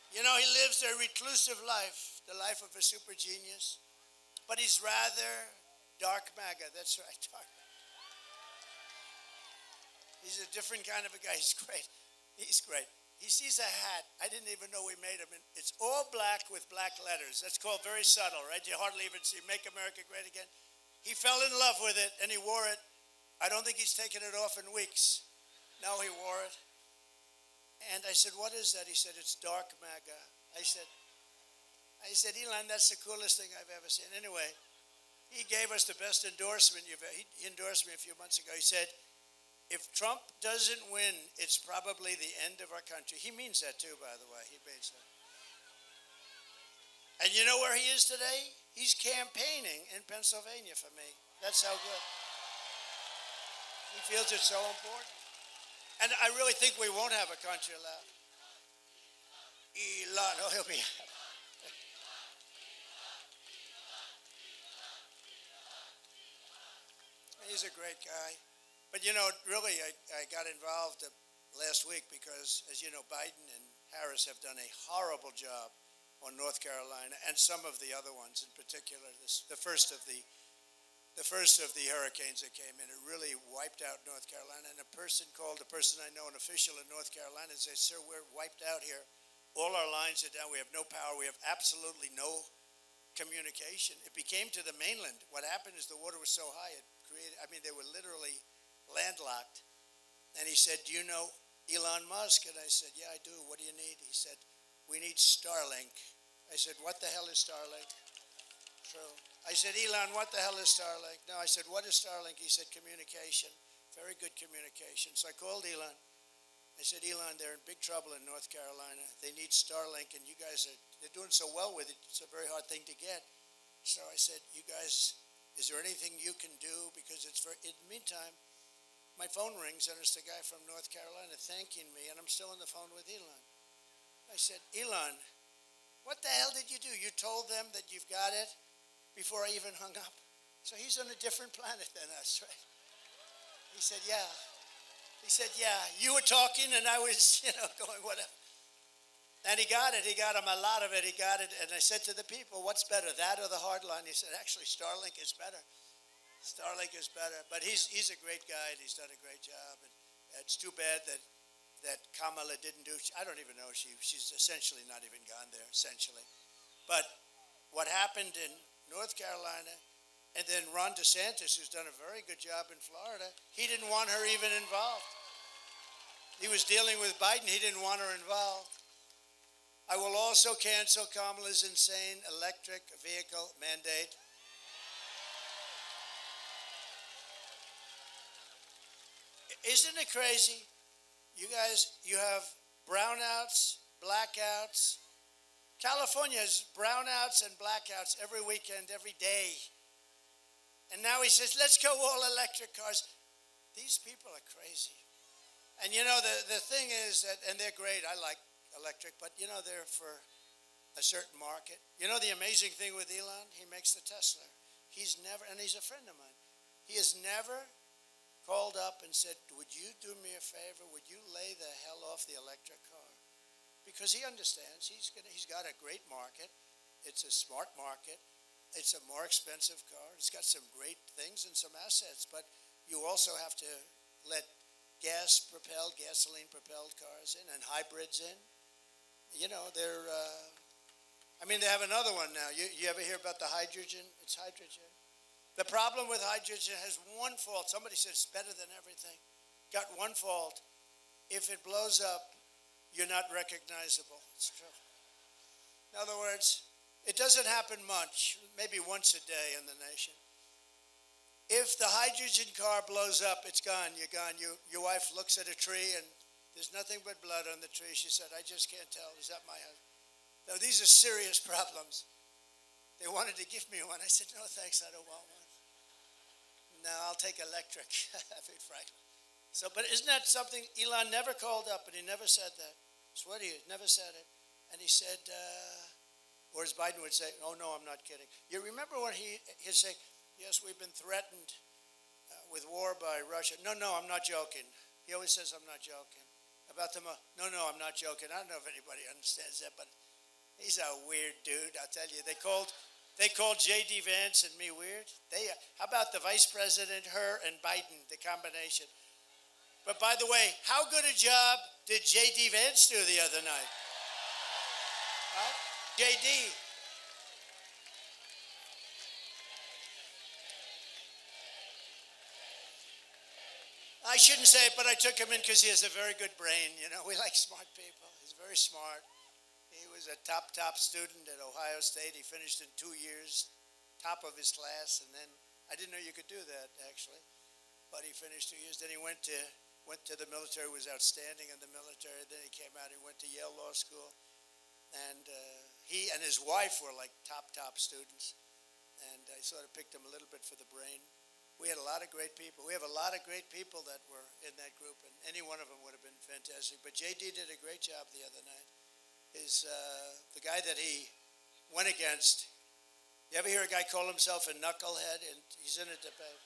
You know, he lives a reclusive life, the life of a super genius, but he's rather dark MAGA. That's right, dark MAGA. He's a different kind of a guy. He's great. He's great. He sees a hat. I didn't even know we made him. It's all black with black letters. That's called very subtle, right? You hardly even see Make America Great Again. He fell in love with it, and he wore it. I don't think he's taken it off in weeks. No, he wore it. And I said, what is that? He said, it's dark MAGA. I said, Elon, that's the coolest thing I've ever seen. Anyway, he gave us the best endorsement you've ever. He endorsed me a few months ago. He said, if Trump doesn't win, it's probably the end of our country. He means that too, by the way. He means that. And you know where he is today? He's campaigning in Pennsylvania for me. That's how good. He feels it's so important. And I really think we won't have a country left. Elon, oh, he'll be happy. He's a great guy. But you know, really, I got involved last week because, as you know, Biden and Harris have done a horrible job on North Carolina and some of the other ones in particular. The first of the hurricanes that came in, it really wiped out North Carolina. And a person I know, an official in North Carolina, and said, sir, we're wiped out here. All our lines are down. We have no power. We have absolutely no communication. It became to the mainland. What happened is the water was so high, they were literally landlocked. And he said, do you know Elon Musk? And I said, yeah, I do. What do you need? He said, we need Starlink. I said, what the hell is Starlink? True. I said, Elon, what the hell is Starlink? No, I said, what is Starlink? He said, communication. Very good communication. So I called Elon. I said, Elon, they're in big trouble in North Carolina. They need Starlink, and you guys they're doing so well with it. It's a very hard thing to get. So I said, you guys, is there anything you can do? Because in the meantime, my phone rings, and it's the guy from North Carolina thanking me, and I'm still on the phone with Elon. I said, Elon, what the hell did you do? You told them that you've got it before I even hung up. So he's on a different planet than us, right? He said, yeah. He said, yeah, you were talking and I was, going whatever. And he got it. He got him a lot of it. He got it. And I said to the people, what's better, that or the hard line? He said, actually, Starlink is better. Starlink is better. But he's a great guy and he's done a great job. And it's too bad that Kamala didn't do, I don't even know, she's essentially not even gone there, essentially. But what happened in North Carolina, and then Ron DeSantis, who's done a very good job in Florida, he didn't want her even involved. He was dealing with Biden. He didn't want her involved. I will also cancel Kamala's insane electric vehicle mandate. Isn't it crazy? You guys, you have brownouts, blackouts. California has brownouts and blackouts every weekend, every day. And now he says, let's go all electric cars. These people are crazy. And the thing is that, and they're great, I like electric, but they're for a certain market. The amazing thing with Elon, he makes the Tesla. He's never, and he's a friend of mine, he has never called up and said, would you do me a favor? Would you lay the hell off the electric car? Because he understands, he's got a great market. It's a smart market. It's a more expensive car. It's got some great things and some assets, but you also have to let gasoline-propelled cars in and hybrids in. They have another one now. You ever hear about the hydrogen? It's hydrogen. The problem with hydrogen has one fault. Somebody says it's better than everything. Got one fault. If it blows up, you're not recognizable. It's true. In other words, it doesn't happen much, maybe once a day in the nation. If the hydrogen car blows up, it's gone, you're gone. Your wife looks at a tree and there's nothing but blood on the tree. She said, I just can't tell, is that my husband? No, these are serious problems. They wanted to give me one. I said, no thanks, I don't want one. No, I'll take electric, frankly. So, but isn't that something? Elon never called up and he never said that. I swear to you, never said it. And he said, or as Biden would say, oh, no, I'm not kidding. You remember when he'd say, yes, we've been threatened with war by Russia. No, I'm not joking. He always says, I'm not joking. About no, I'm not joking. I don't know if anybody understands that, but he's a weird dude, I'll tell you. They called J.D. Vance and me weird. How about the vice president, her, and Biden, the combination? But by the way, how good a job did J.D. Vance do the other night? Right? J.D. I shouldn't say it, but I took him in because he has a very good brain. We like smart people. He's very smart. He was a top student at Ohio State. He finished in 2 years, top of his class, and then I didn't know you could do that, actually. But he finished 2 years. Then he went to the military, was outstanding in the military. Then he came out, he went to Yale Law School. And he and his wife were like top students. And I sort of picked him a little bit for the brain. We had a lot of great people. We have a lot of great people that were in that group, and any one of them would have been fantastic. But J.D. did a great job the other night. The guy that he went against, you ever hear a guy call himself a knucklehead? And he's in a debate.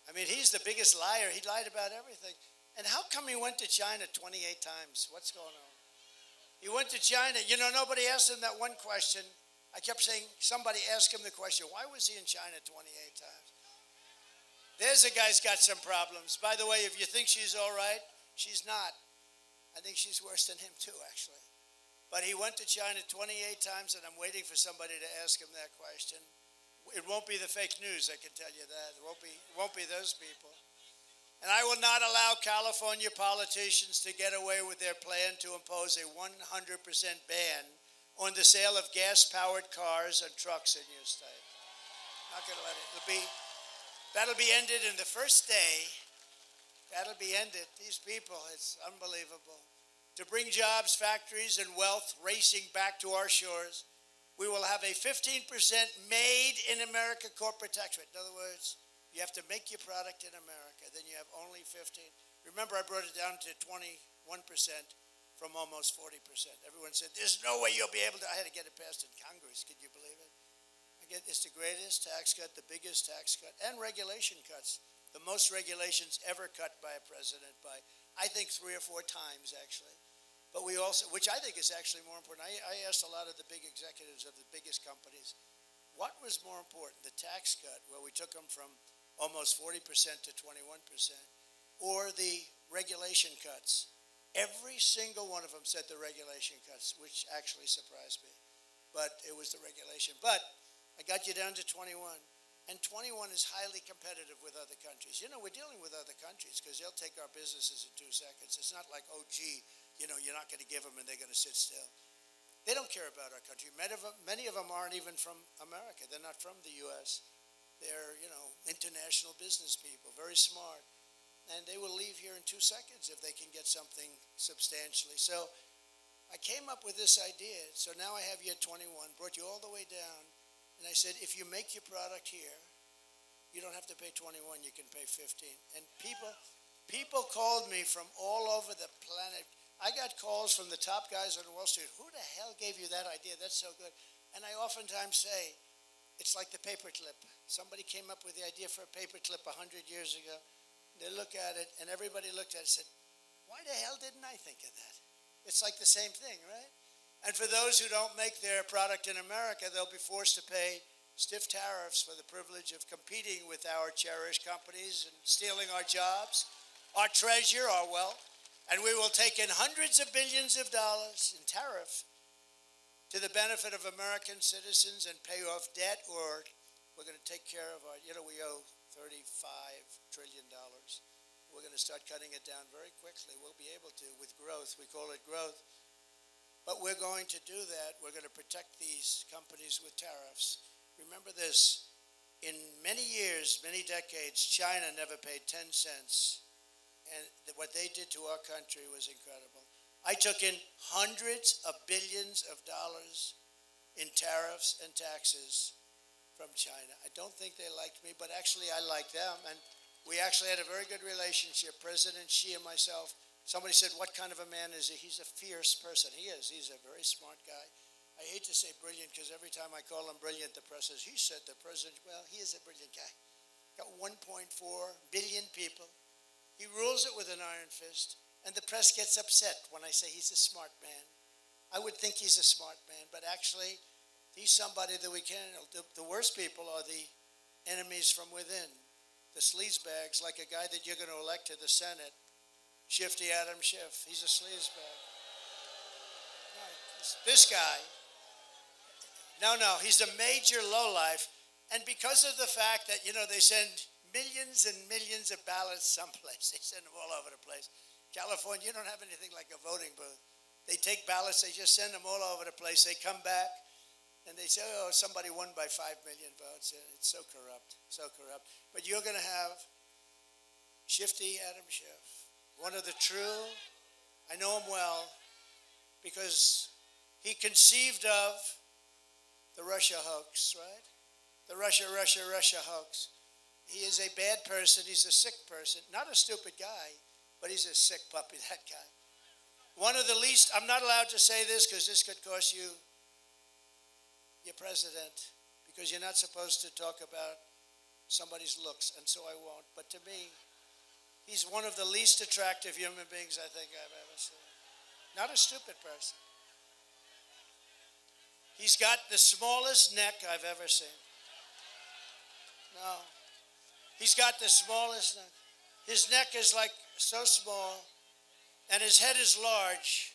I mean, he's the biggest liar. He lied about everything. And how come he went to China 28 times? What's going on? He went to China. Nobody asked him that one question. I kept saying, somebody asked him the question, why was he in China 28 times? There's a guy's got some problems. By the way, if you think she's all right, she's not. I think she's worse than him too, actually. But he went to China 28 times, and I'm waiting for somebody to ask him that question. It won't be the fake news, I can tell you that. It won't be those people. And I will not allow California politicians to get away with their plan to impose a 100% ban on the sale of gas-powered cars and trucks in your state. Not going to let it. That'll be ended in the first day That'll be ended. These people, it's unbelievable. To bring jobs, factories, and wealth racing back to our shores, we will have a 15% made in America corporate tax rate. In other words, you have to make your product in America, then you have only 15. Remember, I brought it down to 21% from almost 40%. Everyone said, there's no way you'll be able to. I had to get it passed in Congress. Could you believe it? It's the greatest tax cut, the biggest tax cut, and regulation cuts. The most regulations ever cut by a president by, I think, 3 or 4 times, actually. But we also, which I think is actually more important, I asked a lot of the big executives of the biggest companies, what was more important, the tax cut, where we took them from almost 40% to 21%, or the regulation cuts? Every single one of them said the regulation cuts, which actually surprised me. But it was the regulation. But I got you down to 21. And 21 is highly competitive with other countries. You know, we're dealing with other countries because they'll take our businesses in 2 seconds. It's not like, oh, gee, you know, you're not going to give them and they're going to sit still. They don't care about our country. Many of them aren't even from America. They're not from the U.S. They're, you know, international business people, very smart. And they will leave here in 2 seconds if they can get something substantially. So I came up with this idea. So now I have you at 21, brought you all the way down. And I said, if you make your product here, you don't have to pay 21, you can pay 15. And people called me from all over the planet. I got calls from the top guys on Wall Street. Who the hell gave you that idea? That's so good. And I oftentimes say, it's like the paperclip. Somebody came up with the idea for a paperclip 100 years ago. They look at it, and everybody looked at it and said, why the hell didn't I think of that? It's like the same thing, right? And for those who don't make their product in America, they'll be forced to pay stiff tariffs for the privilege of competing with our cherished companies and stealing our jobs, our treasure, our wealth. And we will take in hundreds of billions of dollars in tariff to the benefit of American citizens and pay off debt, or we're going to take care of our, you know, we owe $35 trillion. We're going to start cutting it down very quickly. We'll be able to with growth. We call it growth. But we're going to do that. We're going to protect these companies with tariffs. Remember this, in many years, many decades, China never paid 10 cents. And what they did to our country was incredible. I took in hundreds of billions of dollars in tariffs and taxes from China. I don't think they liked me, but actually I like them. And we actually had a very good relationship, President Xi and myself. Somebody said, what kind of a man is he? He's a fierce person. He is. He's a very smart guy. I hate to say brilliant because every time I call him brilliant, the press says, he said the president, well, he is a brilliant guy. Got 1.4 billion people. He rules it with an iron fist. And the press gets upset when I say he's a smart man. I would think he's a smart man, but actually, he's somebody that we can't. The worst people are the enemies from within. The sleazebags, like a guy that you're going to elect to the Senate, Shifty Adam Schiff. He's a sleazebag. This guy, no, he's a major lowlife. And because of the fact that, you know, they send millions and millions of ballots someplace, they send them all over the place. California, you don't have anything like a voting booth. They take ballots, they just send them all over the place. They come back and they say, oh, somebody won by 5 million votes. It's so corrupt, so corrupt. But you're going to have Shifty Adam Schiff. One of the true, I know him well, because he conceived of the Russia hoax, right? The Russia hoax. He is a bad person. He's a sick person. Not a stupid guy, but he's a sick puppy, that guy. One of the least, I'm not allowed to say this because this could cost you your president, because you're not supposed to talk about somebody's looks, and so I won't. But to me, he's one of the least attractive human beings I think I've ever seen. Not a stupid person. He's got the smallest neck I've ever seen. No. He's got the smallest neck. His neck is like so small, and his head is large.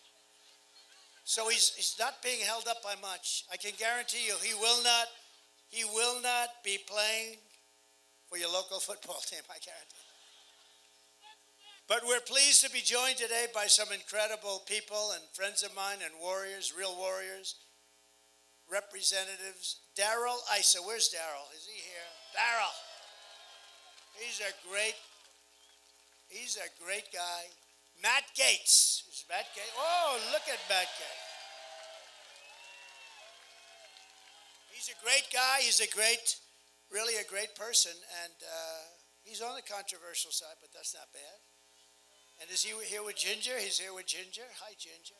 So he's not being held up by much. I can guarantee you he will not be playing for your local football team, I guarantee. But we're pleased to be joined today by some incredible people and friends of mine and warriors, real warriors, representatives. Darrell Issa, where's Darrell? Is he here? Darrell. He's a great He's a great guy. Matt Gaetz. Is Matt Gaetz? Oh, look at Matt Gaetz. He's a great guy. He's really a great person. And he's on the controversial side, but that's not bad. And is he here with Ginger? He's here with Ginger. Hi, Ginger.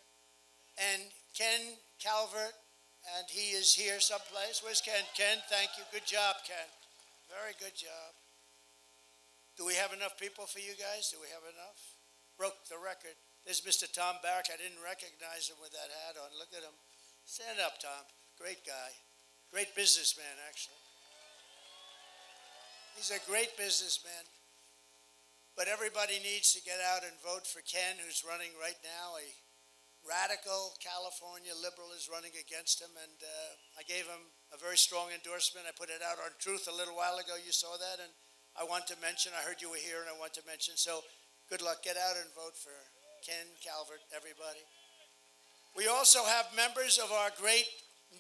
And Ken Calvert, and he is here someplace. Where's Ken? Ken, thank you. Good job, Ken. Very good job. Do we have enough people for you guys? Do we have enough? Broke the record. There's Mr. Tom Barrack. I didn't recognize him with that hat on. Look at him. Stand up, Tom. Great guy. Great businessman, actually. He's a great businessman. But everybody needs to get out and vote for Ken, who's running right now. A radical California liberal is running against him, and I gave him a very strong endorsement. I put it out on Truth a little while ago. You saw that, and I want to mention, I heard you were here, and I want to mention, so good luck. Get out and vote for Ken Calvert, everybody. We also have members of our great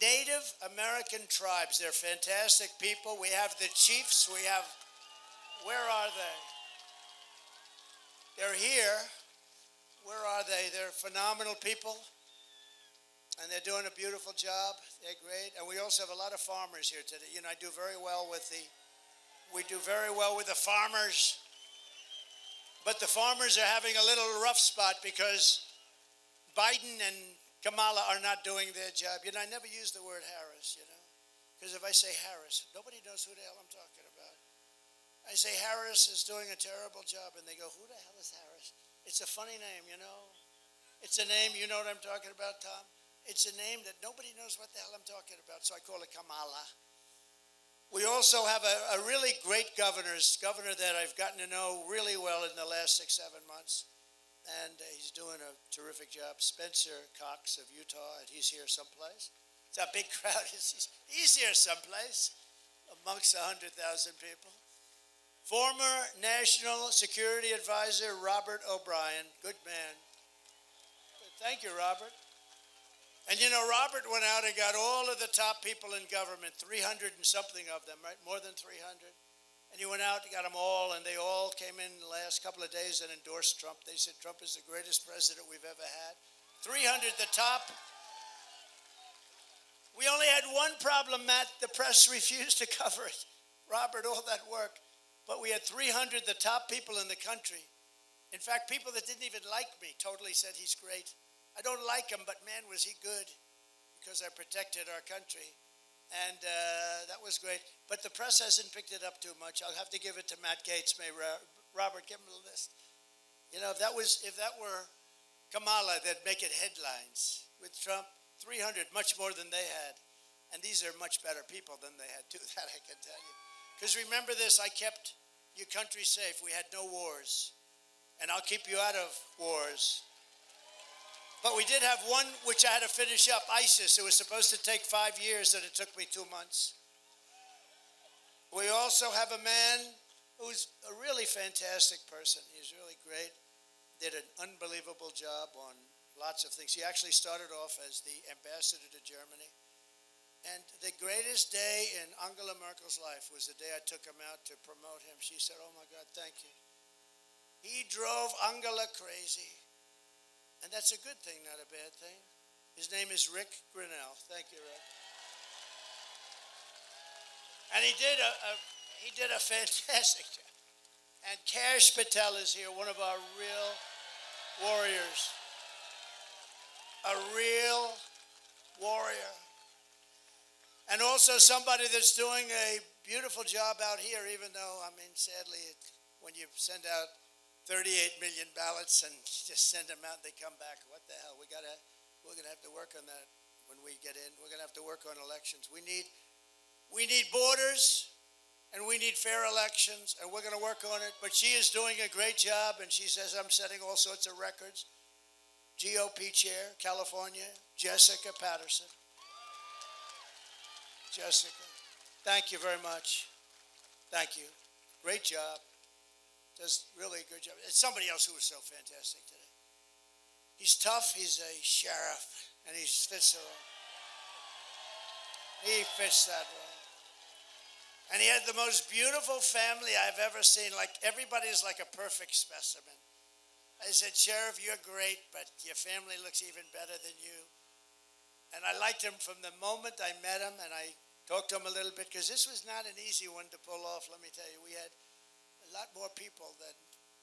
Native American tribes. They're fantastic people. We have the chiefs. We have, where are they? They're here. Where are they? They're phenomenal people, and they're doing a beautiful job. They're great. And we also have a lot of farmers here today. You know, we do very well with the farmers, but the farmers are having a little rough spot because Biden and Kamala are not doing their job. You know, I never use the word Harris, you know, because if I say Harris, nobody knows who the hell I'm talking about. I say Harris is doing a terrible job, and they go, who the hell is Harris? It's a funny name, you know. It's a name, you know what I'm talking about, Tom? It's a name that nobody knows what the hell I'm talking about, so I call it Kamala. We also have a really great governor that I've gotten to know really well in the last 6-7 months. And he's doing a terrific job. Spencer Cox of Utah, and he's here someplace. It's a big crowd. He's here someplace amongst 100,000 people. Former National Security Advisor Robert O'Brien, good man. Thank you, Robert. And you know, Robert went out and got all of the top people in government, 300 and something of them, right? More than 300. And he went out and got them all, and they all came in the last couple of days and endorsed Trump. They said Trump is the greatest president we've ever had. 300, the top. We only had one problem, Matt. The press refused to cover it. Robert, all that work. But we had 300, the top people in the country. In fact, people that didn't even like me totally said he's great. I don't like him, but man, was he good, because I protected our country. And that was great. But the press hasn't picked it up too much. I'll have to give it to Matt Gaetz. Robert, give him the list. You know, if that were Kamala, they'd make it headlines. With Trump, 300, much more than they had. And these are much better people than they had, too, that I can tell you. Because remember this, I kept your country safe. We had no wars. And I'll keep you out of wars. But we did have one which I had to finish up, ISIS. It was supposed to take 5 years, and it took me 2 months. We also have a man who's a really fantastic person. He's really great. Did an unbelievable job on lots of things. He actually started off as the ambassador to Germany. And the greatest day in Angela Merkel's life was the day I took him out to promote him. She said, oh my God, thank you. He drove Angela crazy. And that's a good thing, not a bad thing. His name is Rick Grinnell. Thank you, Rick. And he did a fantastic job. And Kash Patel is here, one of our real warriors. A real warrior. And also somebody that's doing a beautiful job out here, even though, I mean, sadly, when you send out 38 million ballots and just send them out, they come back. What the hell? We're gonna have to work on that when we get in. We're gonna have to work on elections. We need borders, and we need fair elections, and we're gonna work on it. But she is doing a great job, and she says I'm setting all sorts of records. GOP chair, California, Jessica Patterson. Jessica, thank you very much. Thank you. Great job. Does really a good job. It's somebody else who was so fantastic today. He's tough. He's a sheriff, and he fits the role. He fits that role. And he had the most beautiful family I've ever seen. Like, everybody's like a perfect specimen. I said, Sheriff, you're great, but your family looks even better than you. And I liked him from the moment I met him, and I talked to him a little bit, because this was not an easy one to pull off, let me tell you. We had a lot more people than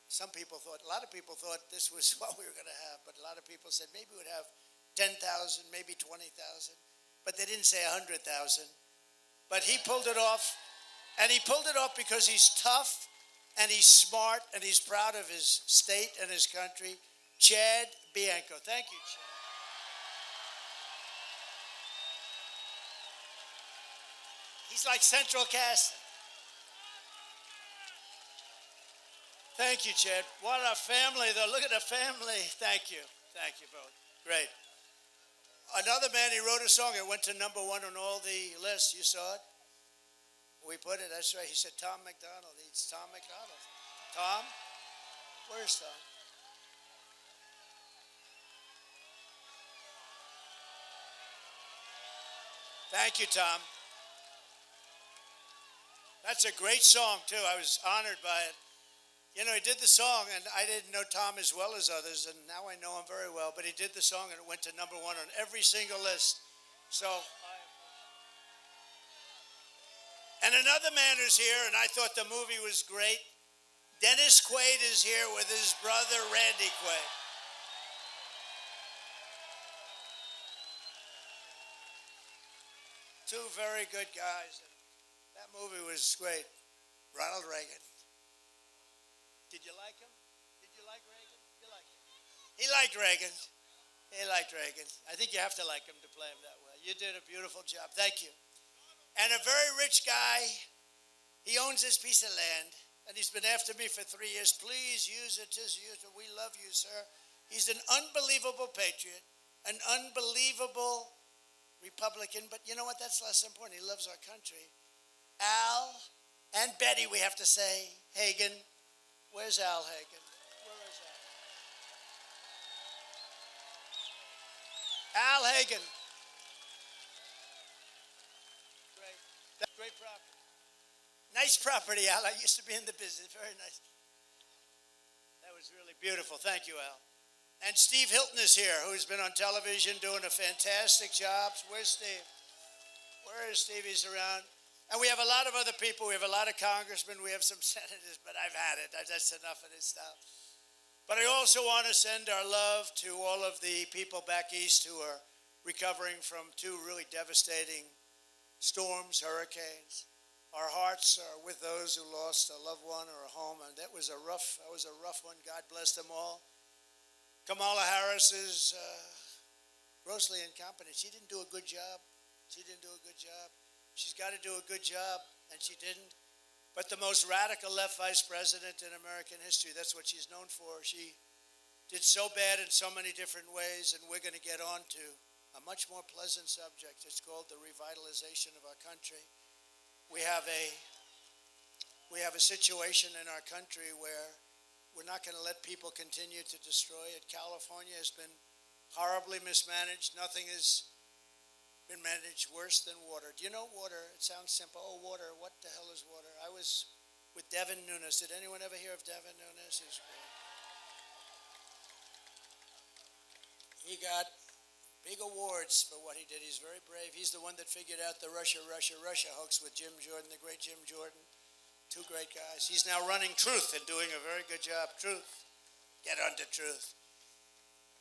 some people thought. A lot of people thought this was what we were going to have, but a lot of people said maybe we'd have 10,000, maybe 20,000, but they didn't say 100,000. But he pulled it off, and he pulled it off because he's tough, and he's smart, and he's proud of his state and his country. Chad Bianco. Thank you, Chad. He's like central casting. Thank you, Chad. What a family, though. Look at the family. Thank you. Thank you both. Great. Another man, he wrote a song. It went to #1 on all the lists. You saw it? We put it, that's right. He said, Tom McDonald. It's Tom McDonald. Tom? Where's Tom? Thank you, Tom. That's a great song, too. I was honored by it. You know, he did the song, and I didn't know Tom as well as others, and now I know him very well, but he did the song, and it went to #1 on every single list. So, and another man who's here, and I thought the movie was great. Dennis Quaid is here with his brother, Randy Quaid. Two very good guys. And that movie was great. Ronald Reagan. Did you like him? Did you like Reagan? You liked him. He liked Reagan. He liked Reagan. I think you have to like him to play him that way. You did a beautiful job. Thank you. And a very rich guy. He owns this piece of land, and he's been after me for 3 years. Please use it. Just use it. We love you, sir. He's an unbelievable patriot, an unbelievable Republican. But you know what? That's less important. He loves our country. Al and Betty, we have to say, Hagen. Where's Al Hagen? Where is Al? Al Hagen. Great. That's great property. Nice property, Al. I used to be in the business. Very nice. That was really beautiful. Thank you, Al. And Steve Hilton is here, who's been on television doing a fantastic job. Where's Steve? Where is Steve? He's around. And we have a lot of other people. We have a lot of congressmen. We have some senators, but I've had it. That's enough of this stuff. But I also want to send our love to all of the people back east who are recovering from 2 really devastating storms, hurricanes. Our hearts are with those who lost a loved one or a home, and that was a rough one. God bless them all. Kamala Harris is grossly incompetent. She didn't do a good job. She's got to do a good job, and she didn't. But the most radical left vice president in American history, that's what she's known for. She did so bad in so many different ways, and we're going to get on to a much more pleasant subject. It's called the revitalization of our country. We have a situation in our country where we're not going to let people continue to destroy it. California has been horribly mismanaged. Nothing has been managed worse than water. Do you know water? It sounds simple. Oh, water. What the hell is water? I was with Devin Nunes. Did anyone ever hear of Devin Nunes? He's great. He got big awards for what he did. He's very brave. He's the one that figured out the Russia hoax with Jim Jordan, the great Jim Jordan. 2 great guys. He's now running Truth and doing a very good job. Truth. Get onto Truth.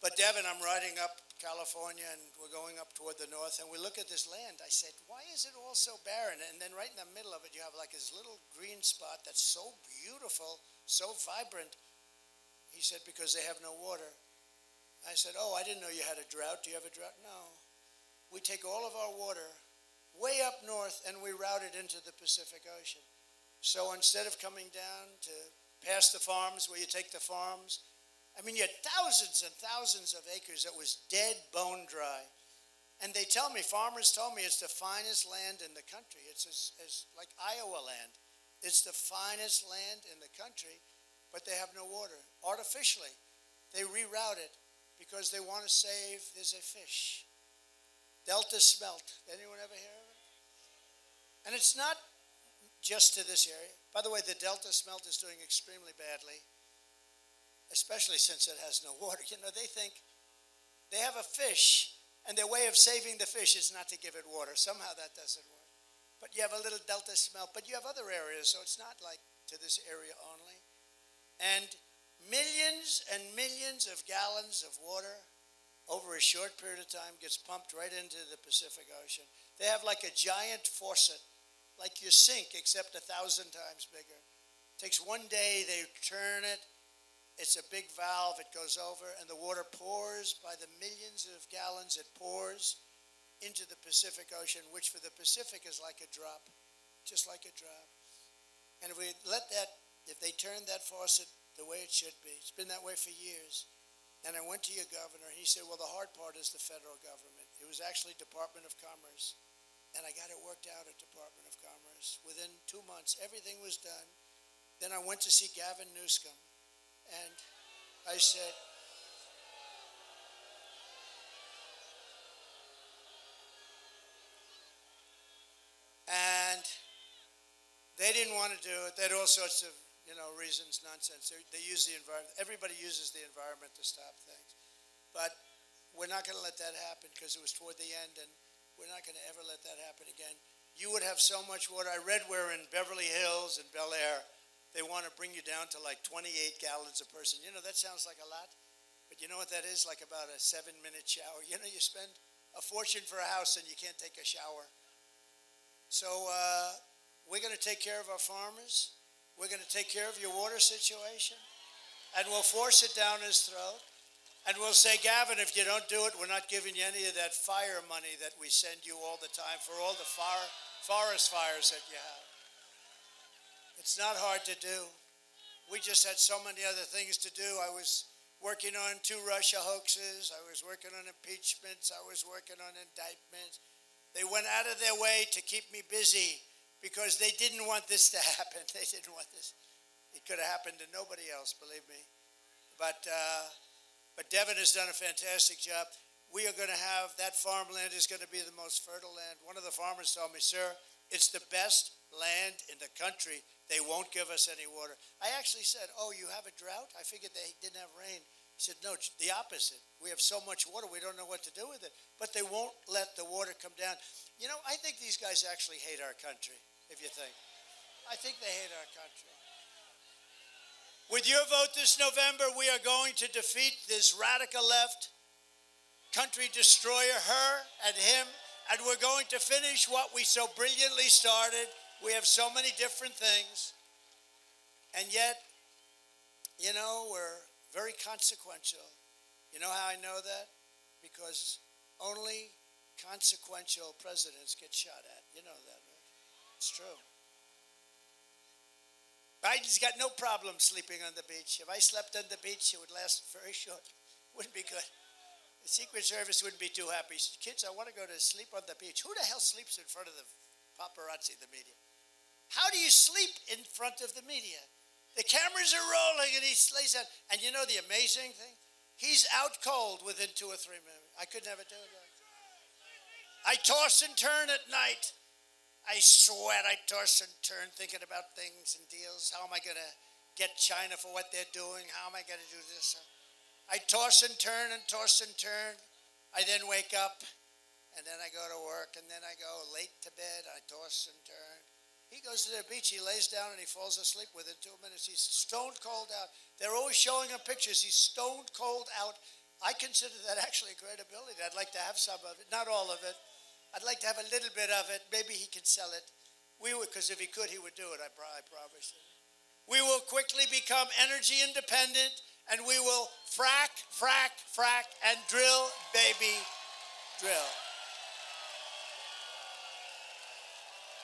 But Devin, I'm riding up California, and we're going up toward the north, and we look at this land. I said, why is it all so barren? And then right in the middle of it, you have like this little green spot that's so beautiful, so vibrant. He said, because they have no water. I said, oh, I didn't know you had a drought. Do you have a drought? No. We take all of our water way up north, and we route it into the Pacific Ocean. So instead of coming down to past the farms where you take the farms, I mean, you had thousands and thousands of acres that was dead, bone dry. And farmers told me it's the finest land in the country. It's as like Iowa land. It's the finest land in the country, but they have no water. Artificially, they reroute it because they want to save, there's a fish, Delta smelt. Anyone ever hear of it? And it's not just to this area. By the way, the Delta smelt is doing extremely badly, especially since it has no water. You know, they think they have a fish, and their way of saving the fish is not to give it water. Somehow that doesn't work. But you have a little Delta smelt, but you have other areas, so it's not like to this area only. And millions and millions of gallons of water over a short period of time gets pumped right into the Pacific Ocean. They have like a giant faucet, like your sink, except 1,000 times bigger. It takes one day, they turn it, it's a big valve, it goes over, and the water pours by the millions of gallons, it pours into the Pacific Ocean, which for the Pacific is like a drop, just like a drop. And if we let that, if they turn that faucet the way it should be, it's been that way for years. And I went to your governor, and he said, well, the hard part is the federal government. It was actually Department of Commerce, and I got it worked out at Department of Commerce. Within 2 months, everything was done. Then I went to see Gavin Newsom, and I said, and they didn't want to do it. They had all sorts of reasons, nonsense. They use the environment. Everybody uses the environment to stop things. But we're not going to let that happen because it was toward the end, and we're not going to ever let that happen again. You would have so much water. I read where in Beverly Hills and Bel Air, they want to bring you down to like 28 gallons a person. You know, that sounds like a lot, but you know what that is? Like about a 7-minute shower. You know, you spend a fortune for a house and you can't take a shower. So we're going to take care of our farmers. We're going to take care of your water situation, and we'll force it down his throat, and we'll say, Gavin, if you don't do it, we're not giving you any of that fire money that we send you all the time for all the forest fires that you have. It's not hard to do. We just had so many other things to do. I was working on 2 Russia hoaxes. I was working on impeachments. I was working on indictments. They went out of their way to keep me busy, because they didn't want this to happen. They didn't want this. It could have happened to nobody else, believe me. But Devin has done a fantastic job. We are going to have, that farmland is going to be the most fertile land. One of the farmers told me, sir, it's the best land in the country. They won't give us any water. I actually said, oh, you have a drought? I figured they didn't have rain. He said, no, the opposite. We have so much water, we don't know what to do with it. But they won't let the water come down. You know, I think these guys actually hate our country, if you think. I think they hate our country. With your vote this November, we are going to defeat this radical left country destroyer, her and him, and we're going to finish what we so brilliantly started. We have so many different things, and yet, you know, we're very consequential. You know how I know that? Because only consequential presidents get shot at. You know that, right? It's true. Biden's got no problem sleeping on the beach. If I slept on the beach, it would last very short. Wouldn't be good. The Secret Service wouldn't be too happy. Kids, I want to go to sleep on the beach. Who the hell sleeps in front of the paparazzi, the media? How do you sleep in front of the media? The cameras are rolling and he lays down. And you know the amazing thing? He's out cold within 2 or 3 minutes. I could never do that. I toss and turn at night. I sweat. I toss and turn thinking about things and deals. How am I going to get China for what they're doing? How am I going to do this? I toss and turn and toss and turn. I then wake up and then I go to work and then I go late to bed. I toss and turn. He goes to the beach, he lays down and he falls asleep within 2 minutes. He's stone cold out. They're always showing him pictures. He's stone cold out. I consider that actually a great ability. I'd like to have some of it, not all of it. I'd like to have a little bit of it. Maybe he could sell it. We would, because if he could, he would do it, I promise you. We will quickly become energy independent, and we will frack, and drill, baby, drill.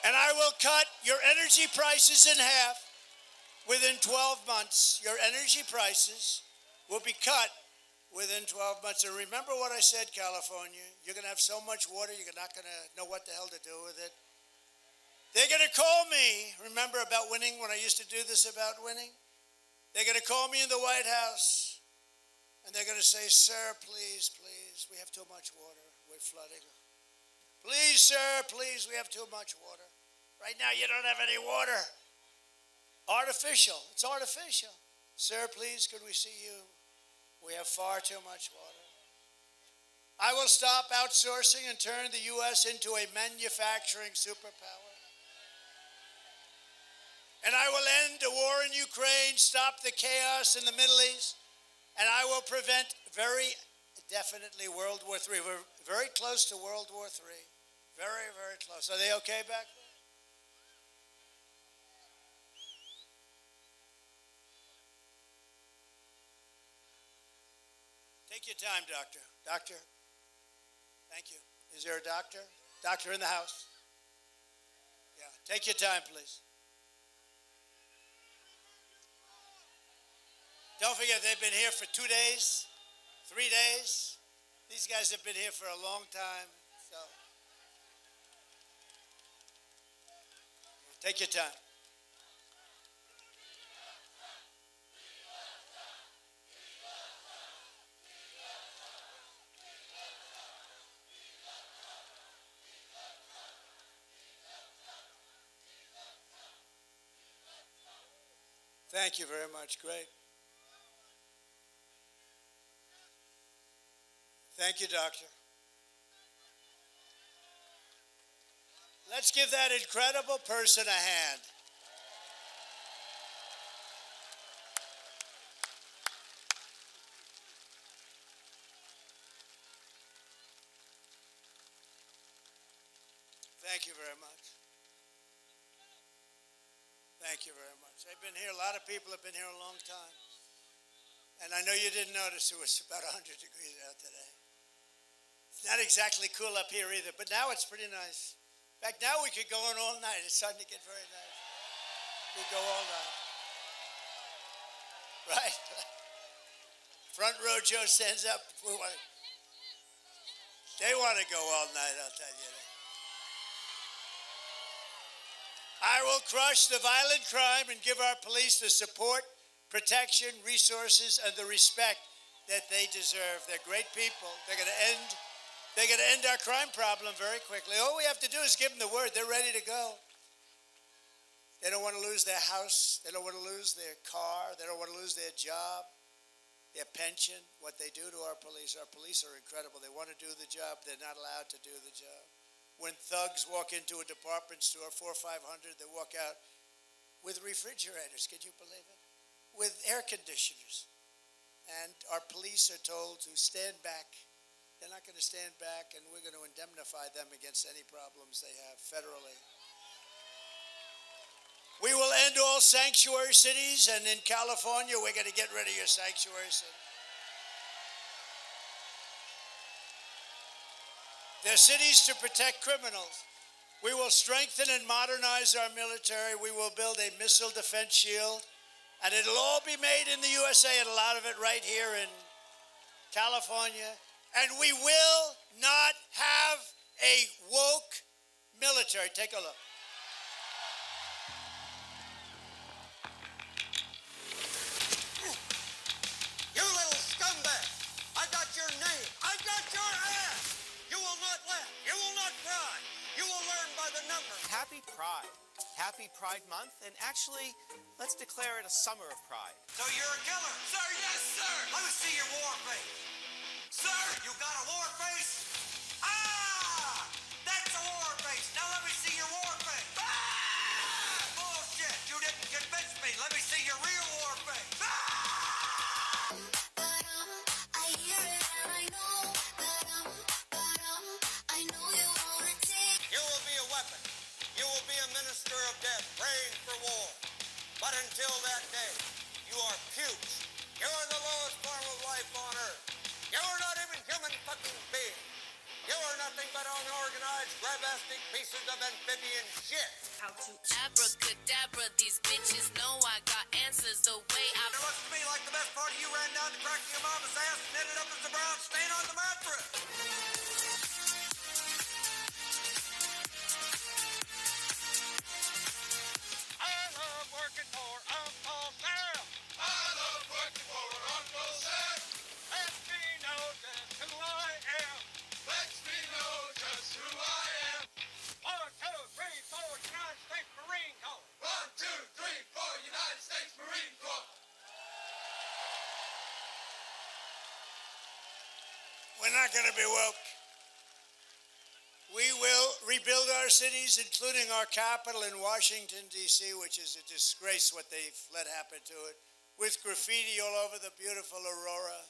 And I will cut your energy prices in half within 12 months. Your energy prices will be cut within 12 months. And remember what I said, California. You're going to have so much water, you're not going to know what the hell to do with it. They're going to call me. Remember about winning when I used to do this about winning? They're going to call me in the White House. And they're going to say, sir, please, we have too much water. We're flooding. Please, sir, please, we have too much water. Right now you don't have any water. Artificial. It's artificial. Sir, please, could we see you? We have far too much water. I will stop outsourcing and turn the U.S. into a manufacturing superpower. And I will end the war in Ukraine, stop the chaos in the Middle East, and I will prevent very definitely World War III. We're very close to World War III. Very, very close. Are they okay back there? Take your time, doctor. Doctor, thank you. Is there a doctor? Doctor in the house? Yeah, take your time, please. Don't forget, they've been here for 2 days, 3 days. These guys have been here for a long time, so take your time. Thank you very much. Great. Thank you, doctor. Let's give that incredible person a hand. Thank you very much. Thank you very much. They've been here, a lot of people have been here a long time. And I know you didn't notice it was about 100 degrees out today. It's not exactly cool up here either, but now it's pretty nice. In fact, now we could go on all night. It's starting to get very nice. We go all night. Right? Front row Joe stands up. They want to go all night, I'll tell you that. I will crush the violent crime and give our police the support, protection, resources, and the respect that they deserve. They're great people. They're going to end our crime problem very quickly. All we have to do is give them the word. They're ready to go. They don't want to lose their house. They don't want to lose their car. They don't want to lose their job, their pension, what they do to our police. Our police are incredible. They want to do the job. They're not allowed to do the job. When thugs walk into a department store, 400 or 500, they walk out with refrigerators, could you believe it? With air conditioners. And our police are told to stand back. They're not going to stand back, and we're going to indemnify them against any problems they have federally. We will end all sanctuary cities, and in California, we're going to get rid of your sanctuary city. They're cities to protect criminals. We will strengthen and modernize our military. We will build a missile defense shield. And it'll all be made in the USA, and a lot of it right here in California. And we will not have a woke military. Take a look. You little scumbag! I got your name. I got your ass! You will not laugh. You will not cry. You will learn by the numbers. Happy Pride. Happy Pride Month, and actually, let's declare it a summer of pride. So you're a killer? Sir, yes, sir! Let me see your war face. Sir, you got a war face? Ah! That's a war face. Now let me see your war face. Ah! Bullshit! You didn't convince me. Let me see your real war face. Ah! Minister of death, praying for war. But until that day, you are pukes. You are the lowest form of life on earth. You are not even human fucking beings. You are nothing but unorganized, grabastic pieces of amphibian shit. How to abracadabra, these bitches know I got answers the way I... It looks to me like the best part of you ran down the crack of your mama's ass and ended up as a brown stain on the mattress. We're not going to be woke. We will rebuild our cities, including our capital in Washington, D.C., which is a disgrace what they've let happen to it, with graffiti all over the beautiful Aurora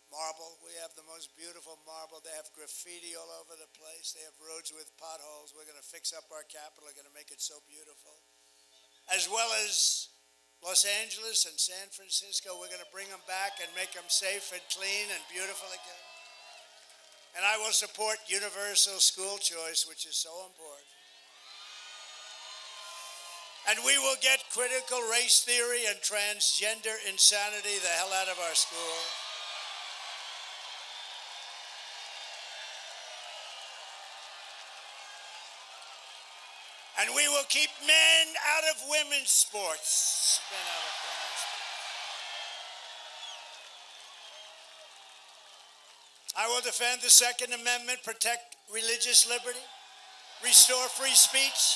marble. We have the most beautiful marble. They have graffiti all over the place. They have roads with potholes. We're going to fix up our capital. We're going to make it so beautiful. As well as Los Angeles and San Francisco, we're going to bring them back and make them safe and clean and beautiful again. And I will support universal school choice, which is so important. And we will get critical race theory and transgender insanity the hell out of our school. And we will keep men out of women's sports. Men out of women's sports. I will defend the Second Amendment, protect religious liberty, restore free speech,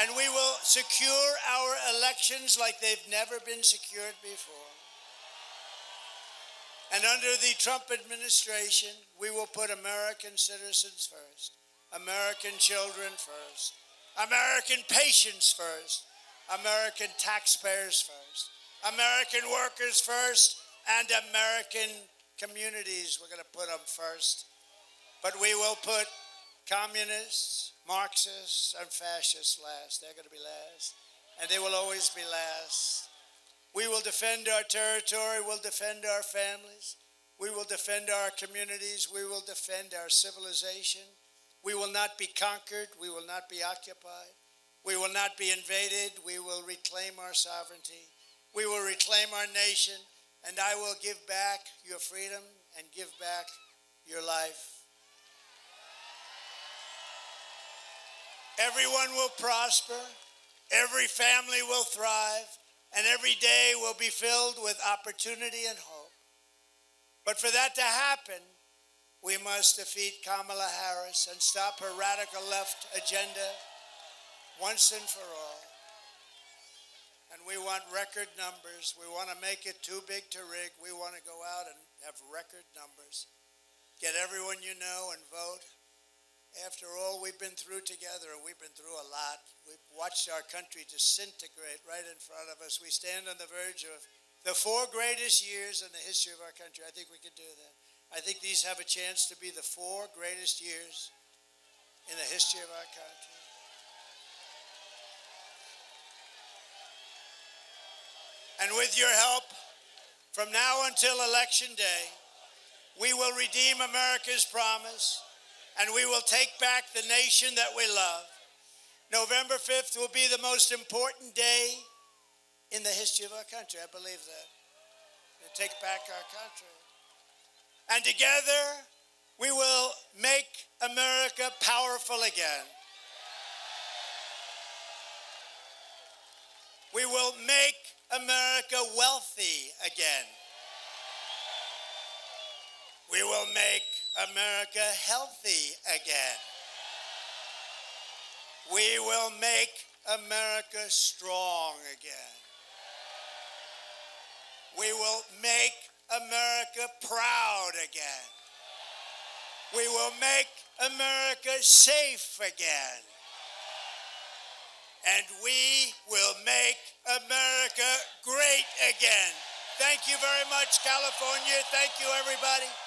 and we will secure our elections like they've never been secured before. And under the Trump administration, we will put American citizens first, American children first, American patients first, American taxpayers first, American workers first, and American communities. We're going to put them first. But we will put communists, Marxists, and fascists last. They're going to be last. And they will always be last. We will defend our territory. We'll defend our families. We will defend our communities. We will defend our civilization. We will not be conquered. We will not be occupied. We will not be invaded. We will reclaim our sovereignty. We will reclaim our nation. And I will give back your freedom and give back your life. Everyone will prosper, every family will thrive, and every day will be filled with opportunity and hope. But for that to happen, we must defeat Kamala Harris and stop her radical left agenda once and for all. And we want record numbers. We want to make it too big to rig. We want to go out and have record numbers. Get everyone you know and vote. After all we've been through together, and we've been through a lot. We've watched our country disintegrate right in front of us. We stand on the verge of the 4 greatest years in the history of our country. I think we can do that. I think these have a chance to be the 4 greatest years in the history of our country. And with your help, from now until Election Day, we will redeem America's promise, and we will take back the nation that we love. November 5th will be the most important day in the history of our country. I believe that. We'll take back our country. And together, we will make America powerful again. We will make America wealthy again. We will make America healthy again. We will make America strong again. We will make America proud again. We will make America safe again. And we will make America great again. Thank you very much, California. Thank you, everybody.